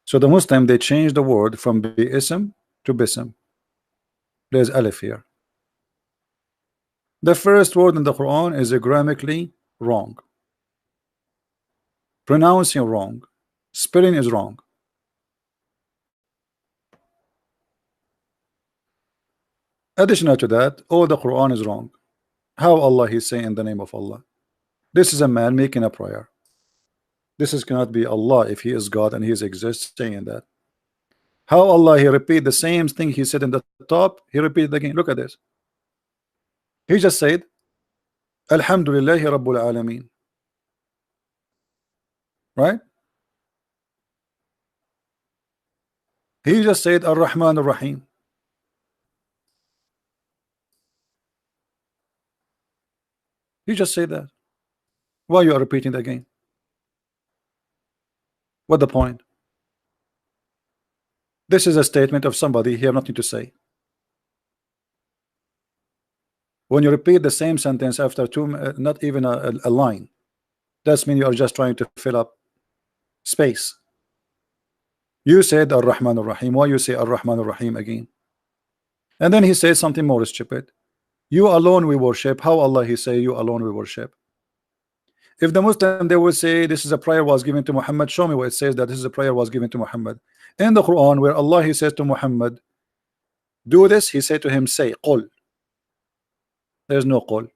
So the Muslim, they changed the word from Bi-ism to Bism. There's Alif here. The first word in the Quran is grammatically wrong, pronouncing wrong, spelling is wrong. Additional to that, all the Quran is wrong. How Allah He say in the name of Allah? This is a man making a prayer. This is cannot be Allah if He is God and He is existing in that. How Allah He repeat the same thing He said in the top, He repeated again. Look at this. He just said, Alhamdulillahi Rabbul Alameen. Right? He just said Ar-Rahman Ar-Rahim. He just said that. Why you are repeating it again? What the point? This is a statement of somebody he have nothing to say. When you repeat the same sentence after two, not even a line, that's mean you are just trying to fill up space. You said Ar-Rahman Ar-Rahim. Why you say Ar-Rahman Ar-Rahim again? And then he says something more stupid. You alone we worship. How Allah He say you alone we worship? If the Muslim, they will say this is a prayer was given to Muhammad, show me where it says that this is a prayer was given to Muhammad. In the Quran, where Allah He says to Muhammad, do this, He said to him, say Qul. There's no Qul.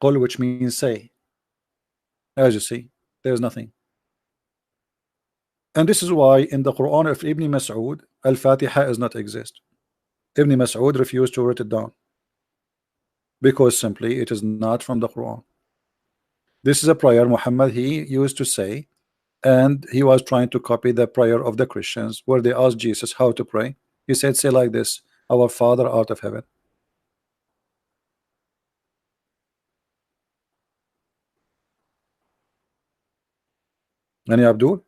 Qul, which means say. As you see, there's nothing. And this is why in the Quran of Ibn Mas'ud, Al-Fatiha does not exist. Ibn Mas'ud refused to write it down, because simply it is not from the Quran. This is a prayer Muhammad he used to say, and he was trying to copy the prayer of the Christians, where they asked Jesus how to pray. He said, say like this, our Father art of heaven. Any Abdul?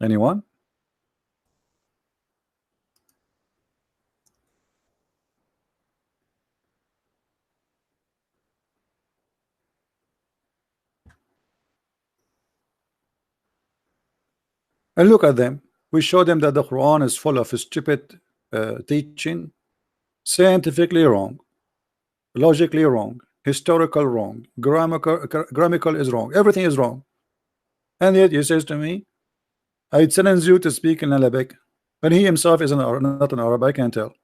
Anyone? And look at them. We show them that the Quran is full of stupid teaching, scientifically wrong, logically wrong, historical wrong, grammatical is wrong, everything is wrong. And yet he says to me, I challenge you to speak in Arabic, and he himself is not an Arab. I can tell.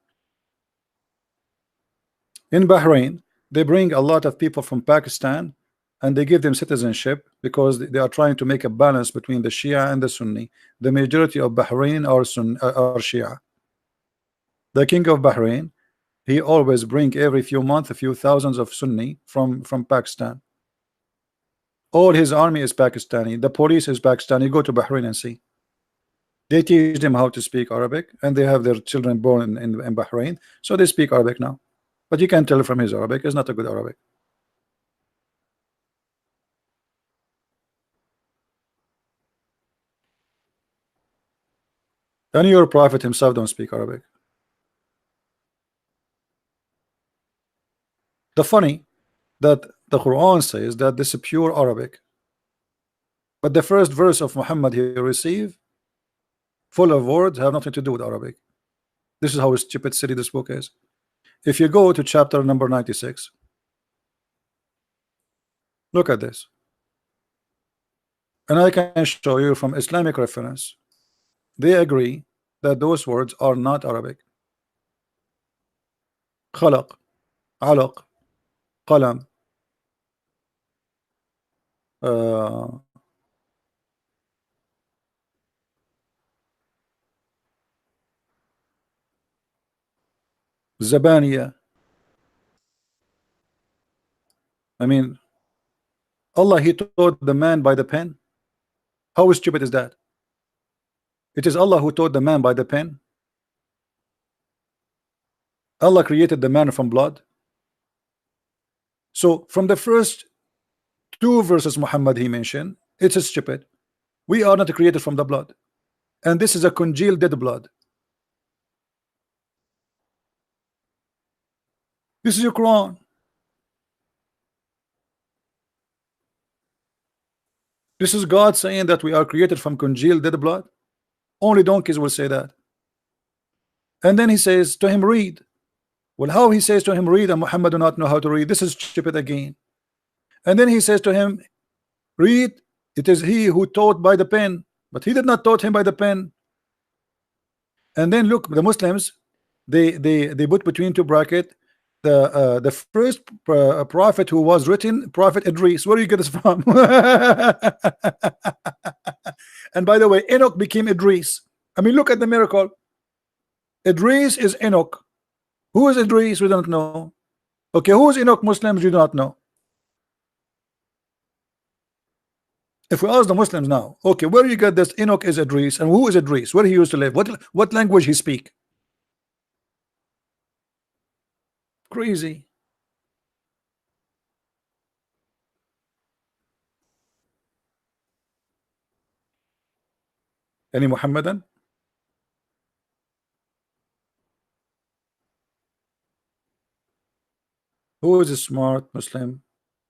In Bahrain, they bring a lot of people from Pakistan, and they give them citizenship because they are trying to make a balance between the Shia and the Sunni. The majority of Bahrain are Shia. The king of Bahrain, he always bring every few months a few thousands of Sunni from Pakistan. All his army is Pakistani. The police is Pakistani. Go to Bahrain and see. They teach them how to speak Arabic, and they have their children born in Bahrain, so they speak Arabic now. But you can tell from his Arabic, it's not a good Arabic. And your prophet himself don't speak Arabic. The funny that the Quran says that this is pure Arabic, but the first verse of Muhammad he received, full of words, have nothing to do with Arabic. This is how stupid silly this book is. If you go to chapter number 96, look at this, and I can show you from Islamic reference. They agree that those words are not Arabic. خلق, علق, قلم, Zabaniya. I mean, Allah, he taught the man by the pen. How stupid is that? It is Allah who taught the man by the pen. Allah created the man from blood. So from the first two verses Muhammad he mentioned, it's stupid. We are not created from the blood, and this is a congealed dead blood. This is your Quran. This is God saying that we are created from congealed dead blood. Only donkeys will say that. And then he says to him, read. Well, how he says to him, read, and Muhammad do not know how to read? This is stupid again. And then he says to him, read. It is he who taught by the pen, but he did not taught him by the pen. And then look, the Muslims, they put between two brackets the first prophet who was written, Prophet Idris. Where do you get this from? And by the way, Enoch became Idris. I mean, look at the miracle. Idris is Enoch. Who is Idris? We don't know. Okay, who is Enoch? Muslims, you do not know. If we ask the Muslims now, okay, where do you get this? Enoch is Idris, and who is Idris? Where he used to live? What language he speak? Crazy. Any Muhammadan? Who is a smart Muslim?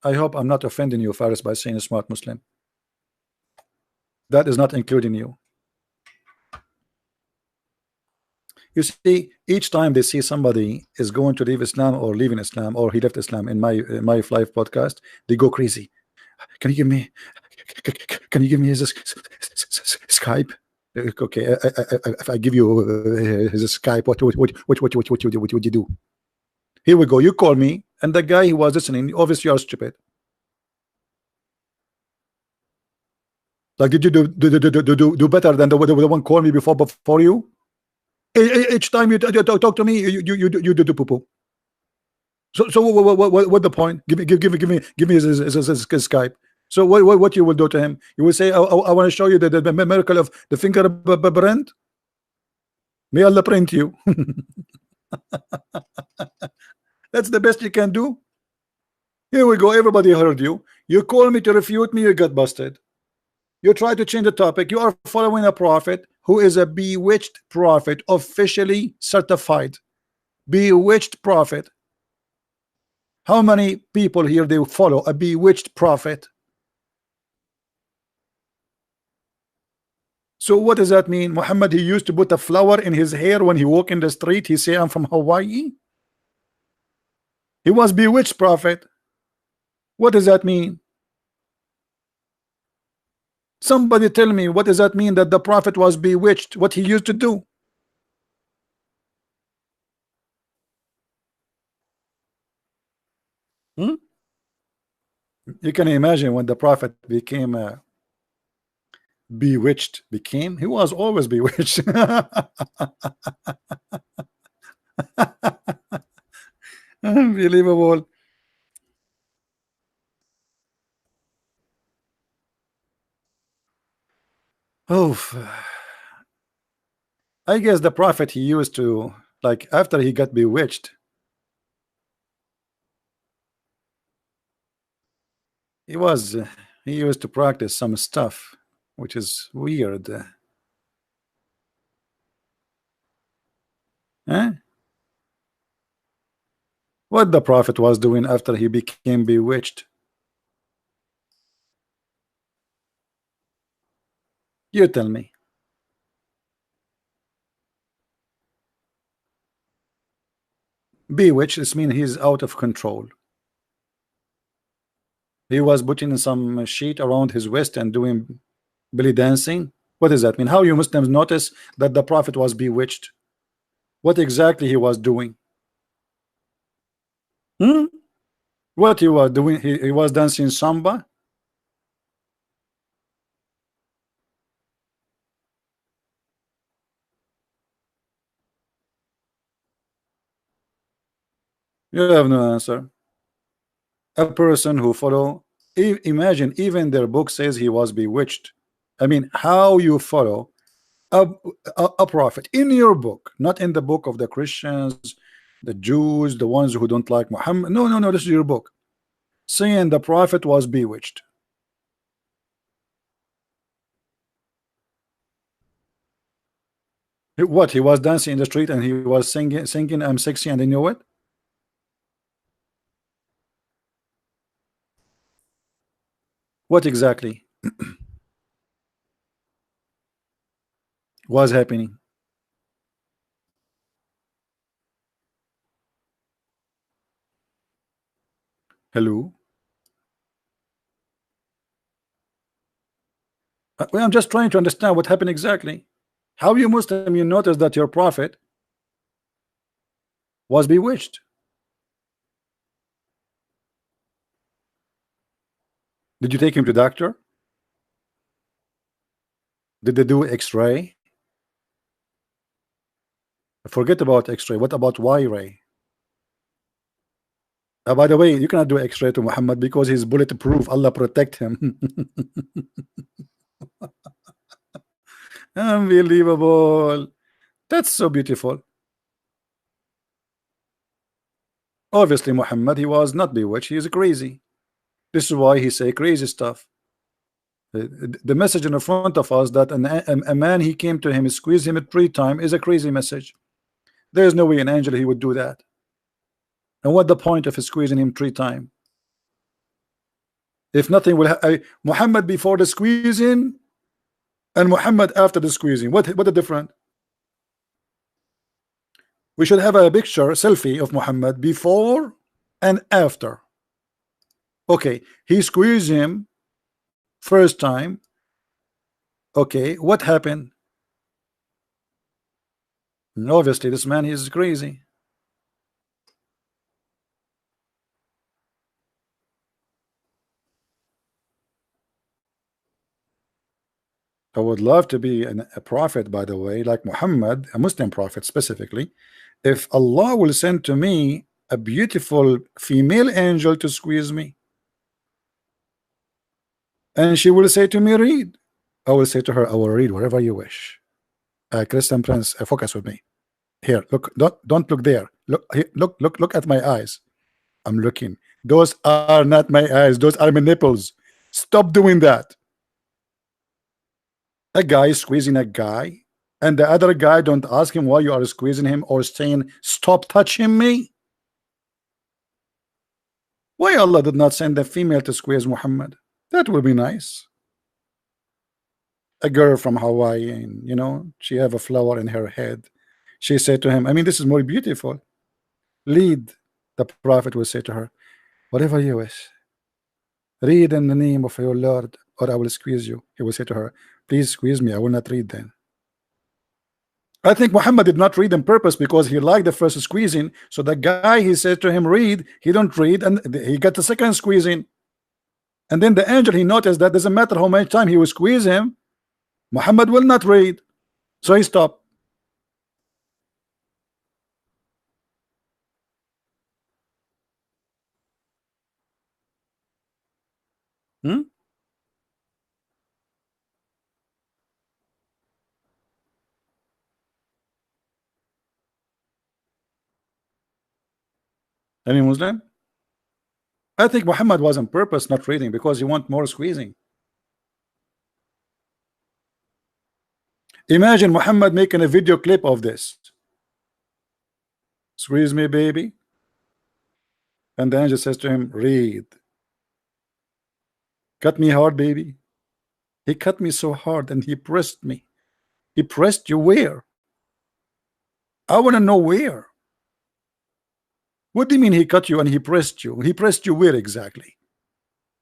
I hope I'm not offending you, Faris, by saying a smart Muslim. That is not including you. You see, each time they see somebody is going to leave Islam or leaving Islam or he left Islam in my live podcast, they go crazy. Can you give me his Skype? Okay, if I give you his Skype, what would you do? Here we go. You call me, and the guy who was listening, obviously you are stupid. Like, did you do better than the one call me before you? Each time you talk to me, you do poo poo. So what the point? Give me his Skype. So what you will do to him? You will say, I want to show you the miracle of the fingerprint. May Allah print you. That's the best you can do. Here we go. Everybody heard you. You call me to refute me, you got busted. You try to change the topic. You are following a prophet who is a bewitched prophet, officially certified. Bewitched prophet. How many people here they follow a bewitched prophet? So what does that mean? Muhammad, he used to put a flower in his hair when he walked in the street. He say, I'm from Hawaii. He was bewitched prophet. What does that mean? Somebody tell me, what does that mean that the prophet was bewitched? What he used to do? You can imagine when the prophet became bewitched. He was always bewitched. Unbelievable. Oh, I guess the prophet he used to, like, after he got bewitched, he was he used to practice some stuff which is weird. Eh? What the prophet was doing after he became bewitched? You tell me. Bewitched is mean he's out of control. He was putting some sheet around his waist and doing belly dancing. What does that mean? How you Muslims notice that the prophet was bewitched? What exactly he was doing? Hmm? What he was doing? He was dancing samba. You have no answer. A person who follow, imagine even their book says he was bewitched. I mean, how you follow a prophet in your book, not in the book of the Christians, the Jews, the ones who don't like Muhammad. No, no, no, this is your book saying the prophet was bewitched. What, he was dancing in the street and he was singing I'm sexy and they knew it? What exactly was happening? Hello? Well, I'm just trying to understand what happened exactly. How you Muslim you notice that your prophet was bewitched? Did you take him to doctor? Did they do X-ray? Forget about X-ray. What about Y-ray? By the way, you cannot do X-ray to Muhammad because he's bulletproof. Allah protect him. Unbelievable. That's so beautiful. Obviously, Muhammad, he was not bewitched. He is crazy. This is why he say crazy stuff. The message in the front of us that a man he came to him, squeezed him at 3 times is a crazy message. There is no way an angel he would do that. And what the point of squeezing him 3 times? If nothing will Muhammad before the squeezing and Muhammad after the squeezing, what the difference? We should have a picture, a selfie of Muhammad before and after. Okay, he squeezed him first time. Okay, what happened? And obviously this man is crazy. I would love to be a prophet, by the way, like Muhammad, a Muslim prophet specifically. If Allah will send to me a beautiful female angel to squeeze me, and she will say to me, read. I will say to her, I will read whatever you wish. Christian Prince, focus with me. Here, look, don't look there. Look, here, look at my eyes. I'm looking. Those are not my eyes. Those are my nipples. Stop doing that. A guy is squeezing a guy, and the other guy don't ask him why you are squeezing him or saying stop touching me. Why Allah did not send a female to squeeze Muhammad? That would be nice. A girl from Hawaii, and you know, she have a flower in her head. She said to him, I mean, this is more beautiful. Lead. The prophet will say to her, whatever you wish. Read in the name of your Lord, or I will squeeze you. He will say to her, please squeeze me. I will not read then. I think Muhammad did not read on purpose because he liked the first squeezing. So the guy, he said to him, read. He don't read, and he got the second squeezing. And then the angel, he noticed that doesn't matter how much time he will squeeze him, Muhammad will not read. So he stopped. Hmm? Any Muslim? I think Muhammad was on purpose not reading because he want more squeezing. Imagine Muhammad making a video clip of this. Squeeze me, baby. And the angel says to him, read. Cut me hard, baby. He cut me so hard and he pressed me. He pressed you where? I want to know where. What do you mean he cut you and he pressed you? He pressed you where exactly?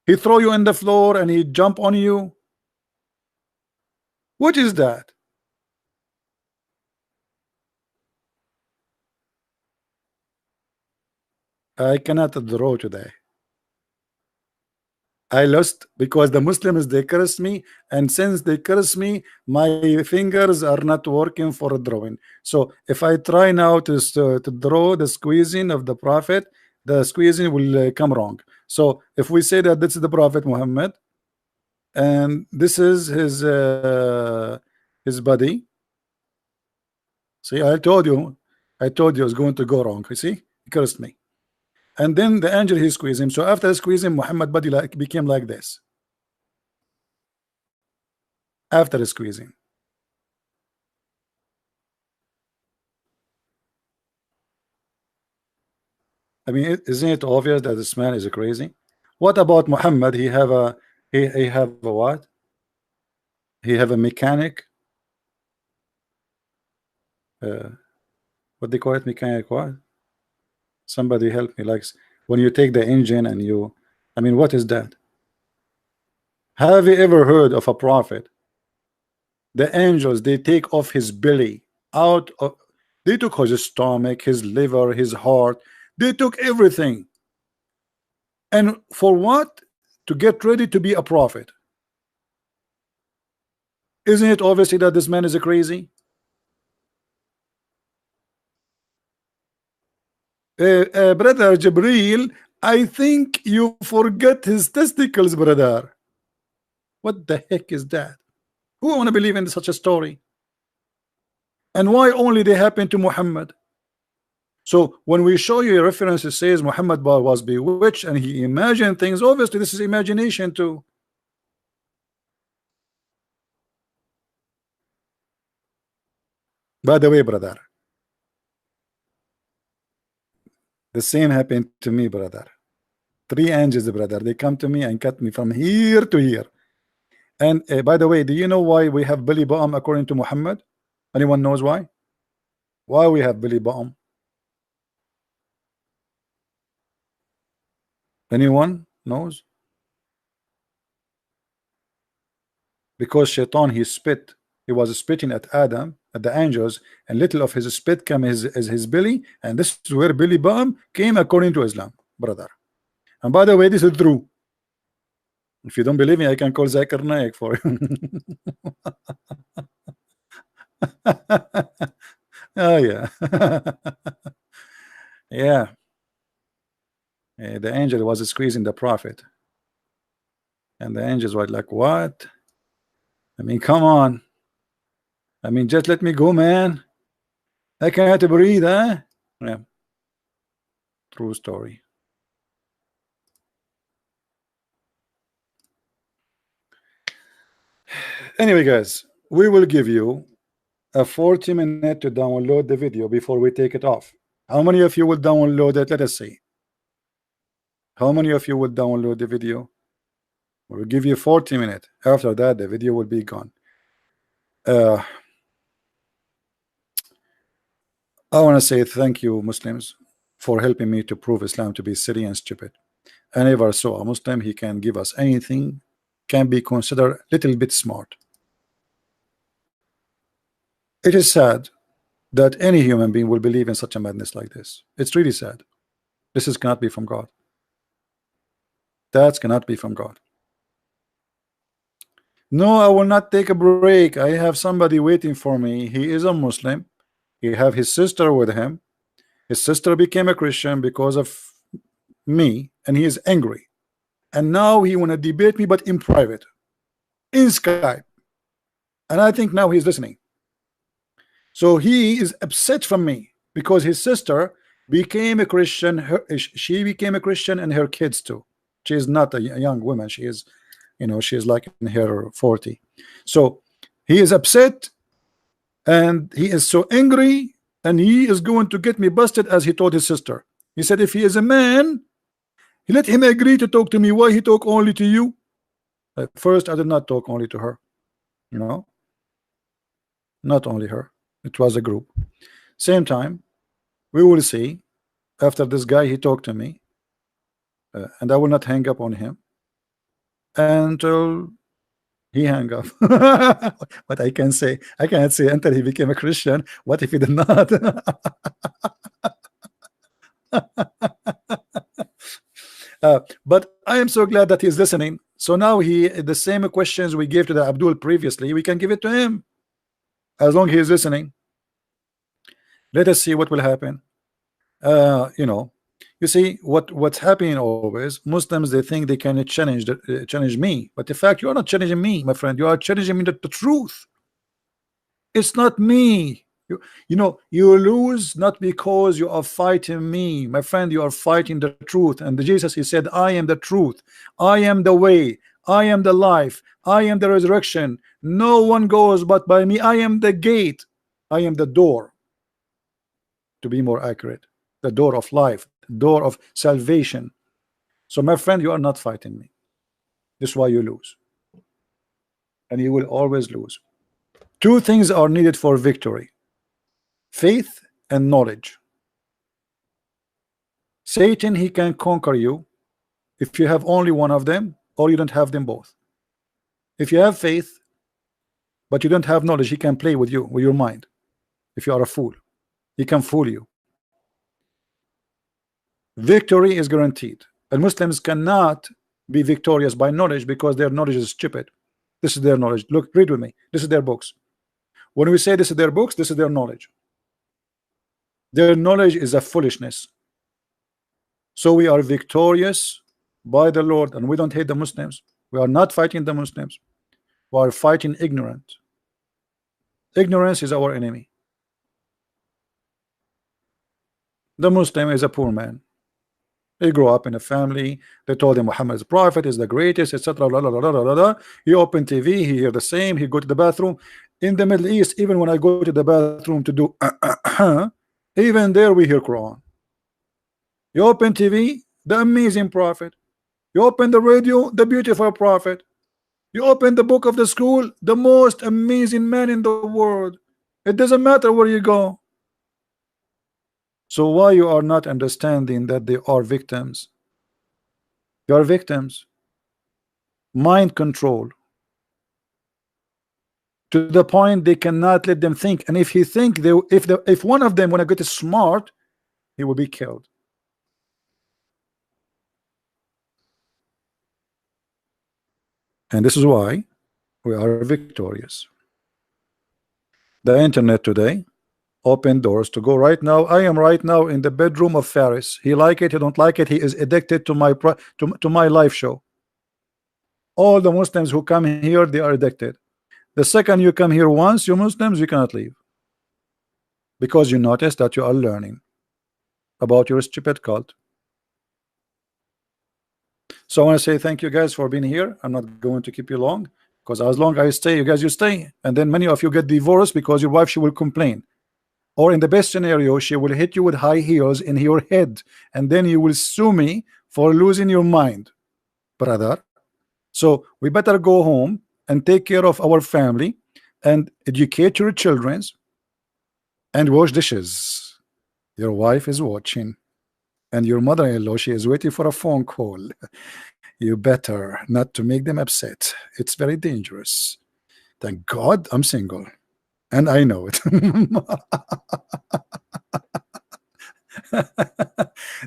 He throw you on the floor and he jump on you? What is that? I cannot draw today. I lost because the Muslims, they curse me, and since they curse me, my fingers are not working for drawing. So if I try now to draw the squeezing of the Prophet, the squeezing will come wrong. So if we say that this is the Prophet Muhammad and this is his body, see, I told you it's going to go wrong. You see, he cursed me. And then the angel, he squeezed him. So after squeezing, Muhammad body became like this. After squeezing. I mean, isn't it obvious that this man is crazy? What about Muhammad? He have a what? He have a mechanic. What they call it? Mechanic what? Somebody help me. Like when you take the engine and you, I mean, what is that? Have you ever heard of a prophet? The angels, they take off his belly out of, they took his stomach, his liver, his heart, they took everything. And for what? To get ready to be a prophet. Isn't it obviously that this man is a crazy? Brother Jibril, I think you forget his testicles, brother. What the heck is that? Who want to believe in such a story? And why only they happen to Muhammad? So when we show you a reference, it says Muhammad was bewitched and he imagined things. Obviously, this is imagination too. By the way, brother, the same happened to me, brother. 3 angels, brother. They come to me and cut me from here to here. And by the way, do you know why we have belly bottom according to Muhammad? Anyone knows why? Why we have belly bottom? Anyone knows? Because Shaitan, he spit. He was spitting at Adam, at the angels, and little of his spit came as his belly, and this is where belly bottom came according to Islam, brother. And by the way, this is true. If you don't believe me, I can call Zakir Naik for you. Oh yeah. Yeah. The angel was squeezing the prophet, and the angels were like, what? I mean, come on. I mean, just let me go, man. I can't breathe, huh? Yeah. True story. Anyway, guys, we will give you a 40-minute to download the video before we take it off. How many of you will download it? Let us see. How many of you will download the video? We'll give you 40 minutes. After that, the video will be gone. I want to say thank you, Muslims, for helping me to prove Islam to be silly and stupid. I never saw a Muslim, he can give us anything, can be considered a little bit smart. It is sad that any human being will believe in such a madness like this. It's really sad. This cannot be from God. That cannot be from God. No, I will not take a break. I have somebody waiting for me. He is a Muslim. He have his sister with him. His sister became a Christian because of me, and he is angry. And now he want to debate me, but in private, in Skype. And I think now he's listening. So he is upset from me because his sister became a Christian. She became a Christian, and her kids too. She is not a young woman. She is, you know, she is like in her 40. So he is upset, and he is so angry, and he is going to get me busted, as he told his sister. He said, if he is a man, he let him agree to talk to me. Why he talk only to you? At first, I did not talk only to her. You know, not only her. It was a group. Same time, we will see. After this guy, he talked to me, and I will not hang up on him until he hang up. What I can say, I cannot say until he became a Christian. What if he did not? But I am so glad that he's listening. So now the same questions we gave to the Abdul previously, we can give it to him, as long as he is listening. Let us see what will happen. You know, you see what's happening always. Muslims, they think they can challenge me, but in fact, you are not challenging me, my friend. You are challenging me the truth. It's not me. You know, you lose not because you are fighting me, my friend. You are fighting the truth. And Jesus, he said, I am the truth, I am the way, I am the life, I am the resurrection. No one goes but by me. I am the gate, I am the door, to be more accurate, the door of life, door of salvation. So my friend, you are not fighting me. This is why you lose, and you will always lose. Two things are needed for victory: faith and knowledge. Satan, he can conquer you if you have only one of them, or you don't have them both. If you have faith but you don't have knowledge, he can play with you, with your mind. If you are a fool, he can fool you. Victory is guaranteed, and Muslims cannot be victorious by knowledge, because their knowledge is stupid. This is their knowledge. Look, read with me. This is their books. When we say this is their books, this is their knowledge. Their knowledge is a foolishness. So we are victorious by the Lord, and we don't hate the Muslims. We are not fighting the Muslims. We are fighting ignorance. Ignorance is our enemy. The Muslim is a poor man. He grew up in a family. They told him Muhammad is prophet, is the greatest, etc. He opened TV, he hear the same. He go to the bathroom. In the Middle East, even when I go to the bathroom to do even there we hear Quran. You open TV, the amazing prophet. You open the radio, the beautiful prophet. You open the book of the school, the most amazing man in the world. It doesn't matter where you go. So why you are not understanding that they are victims? You are victims. Mind control, to the point they cannot let them think. And if he think they, if one of them when I get smart, he will be killed. And this is why we are victorious. The internet today open doors to go. Right now, I am right now in the bedroom of Faris. He like it, he don't like it. He is addicted to my to my live show. All the Muslims who come here, they are addicted. The second you come here once, you Muslims, you cannot leave, because you notice that you are learning about your stupid cult. So I want to say thank you guys for being here. I'm not going to keep you long, because as long as I stay, you guys, you stay. And then many of you get divorced because your wife, she will complain. Or in the best scenario, she will hit you with high heels in your head, and then you will sue me for losing your mind, brother. So we better go home and take care of our family and educate your children and wash dishes. Your wife is watching, and your mother-in-law, she is waiting for a phone call. You better not to make them upset. It's very dangerous. Thank God I'm single, and I know it.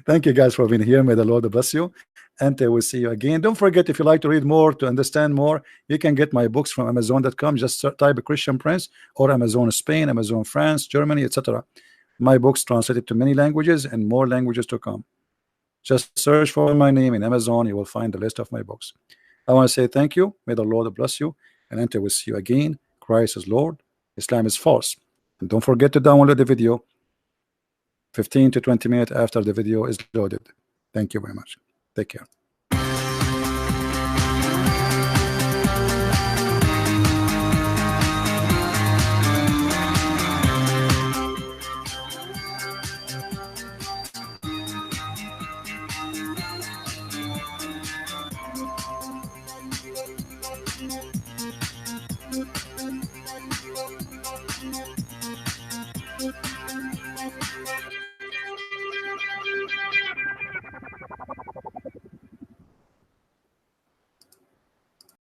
Thank you guys for being here. May the Lord bless you, and I will see you again. Don't forget, if you like to read more, to understand more, you can get my books from Amazon.com. Just type Christian Prince, or Amazon Spain, Amazon France, Germany, etc. My books translated to many languages, and more languages to come. Just search for my name in Amazon. You will find the list of my books. I want to say thank you. May the Lord bless you, and until we see you again. Christ is Lord, Islam is false. And don't forget to download the video. 15 to 20 minutes after the video is loaded. Thank you very much. Take care.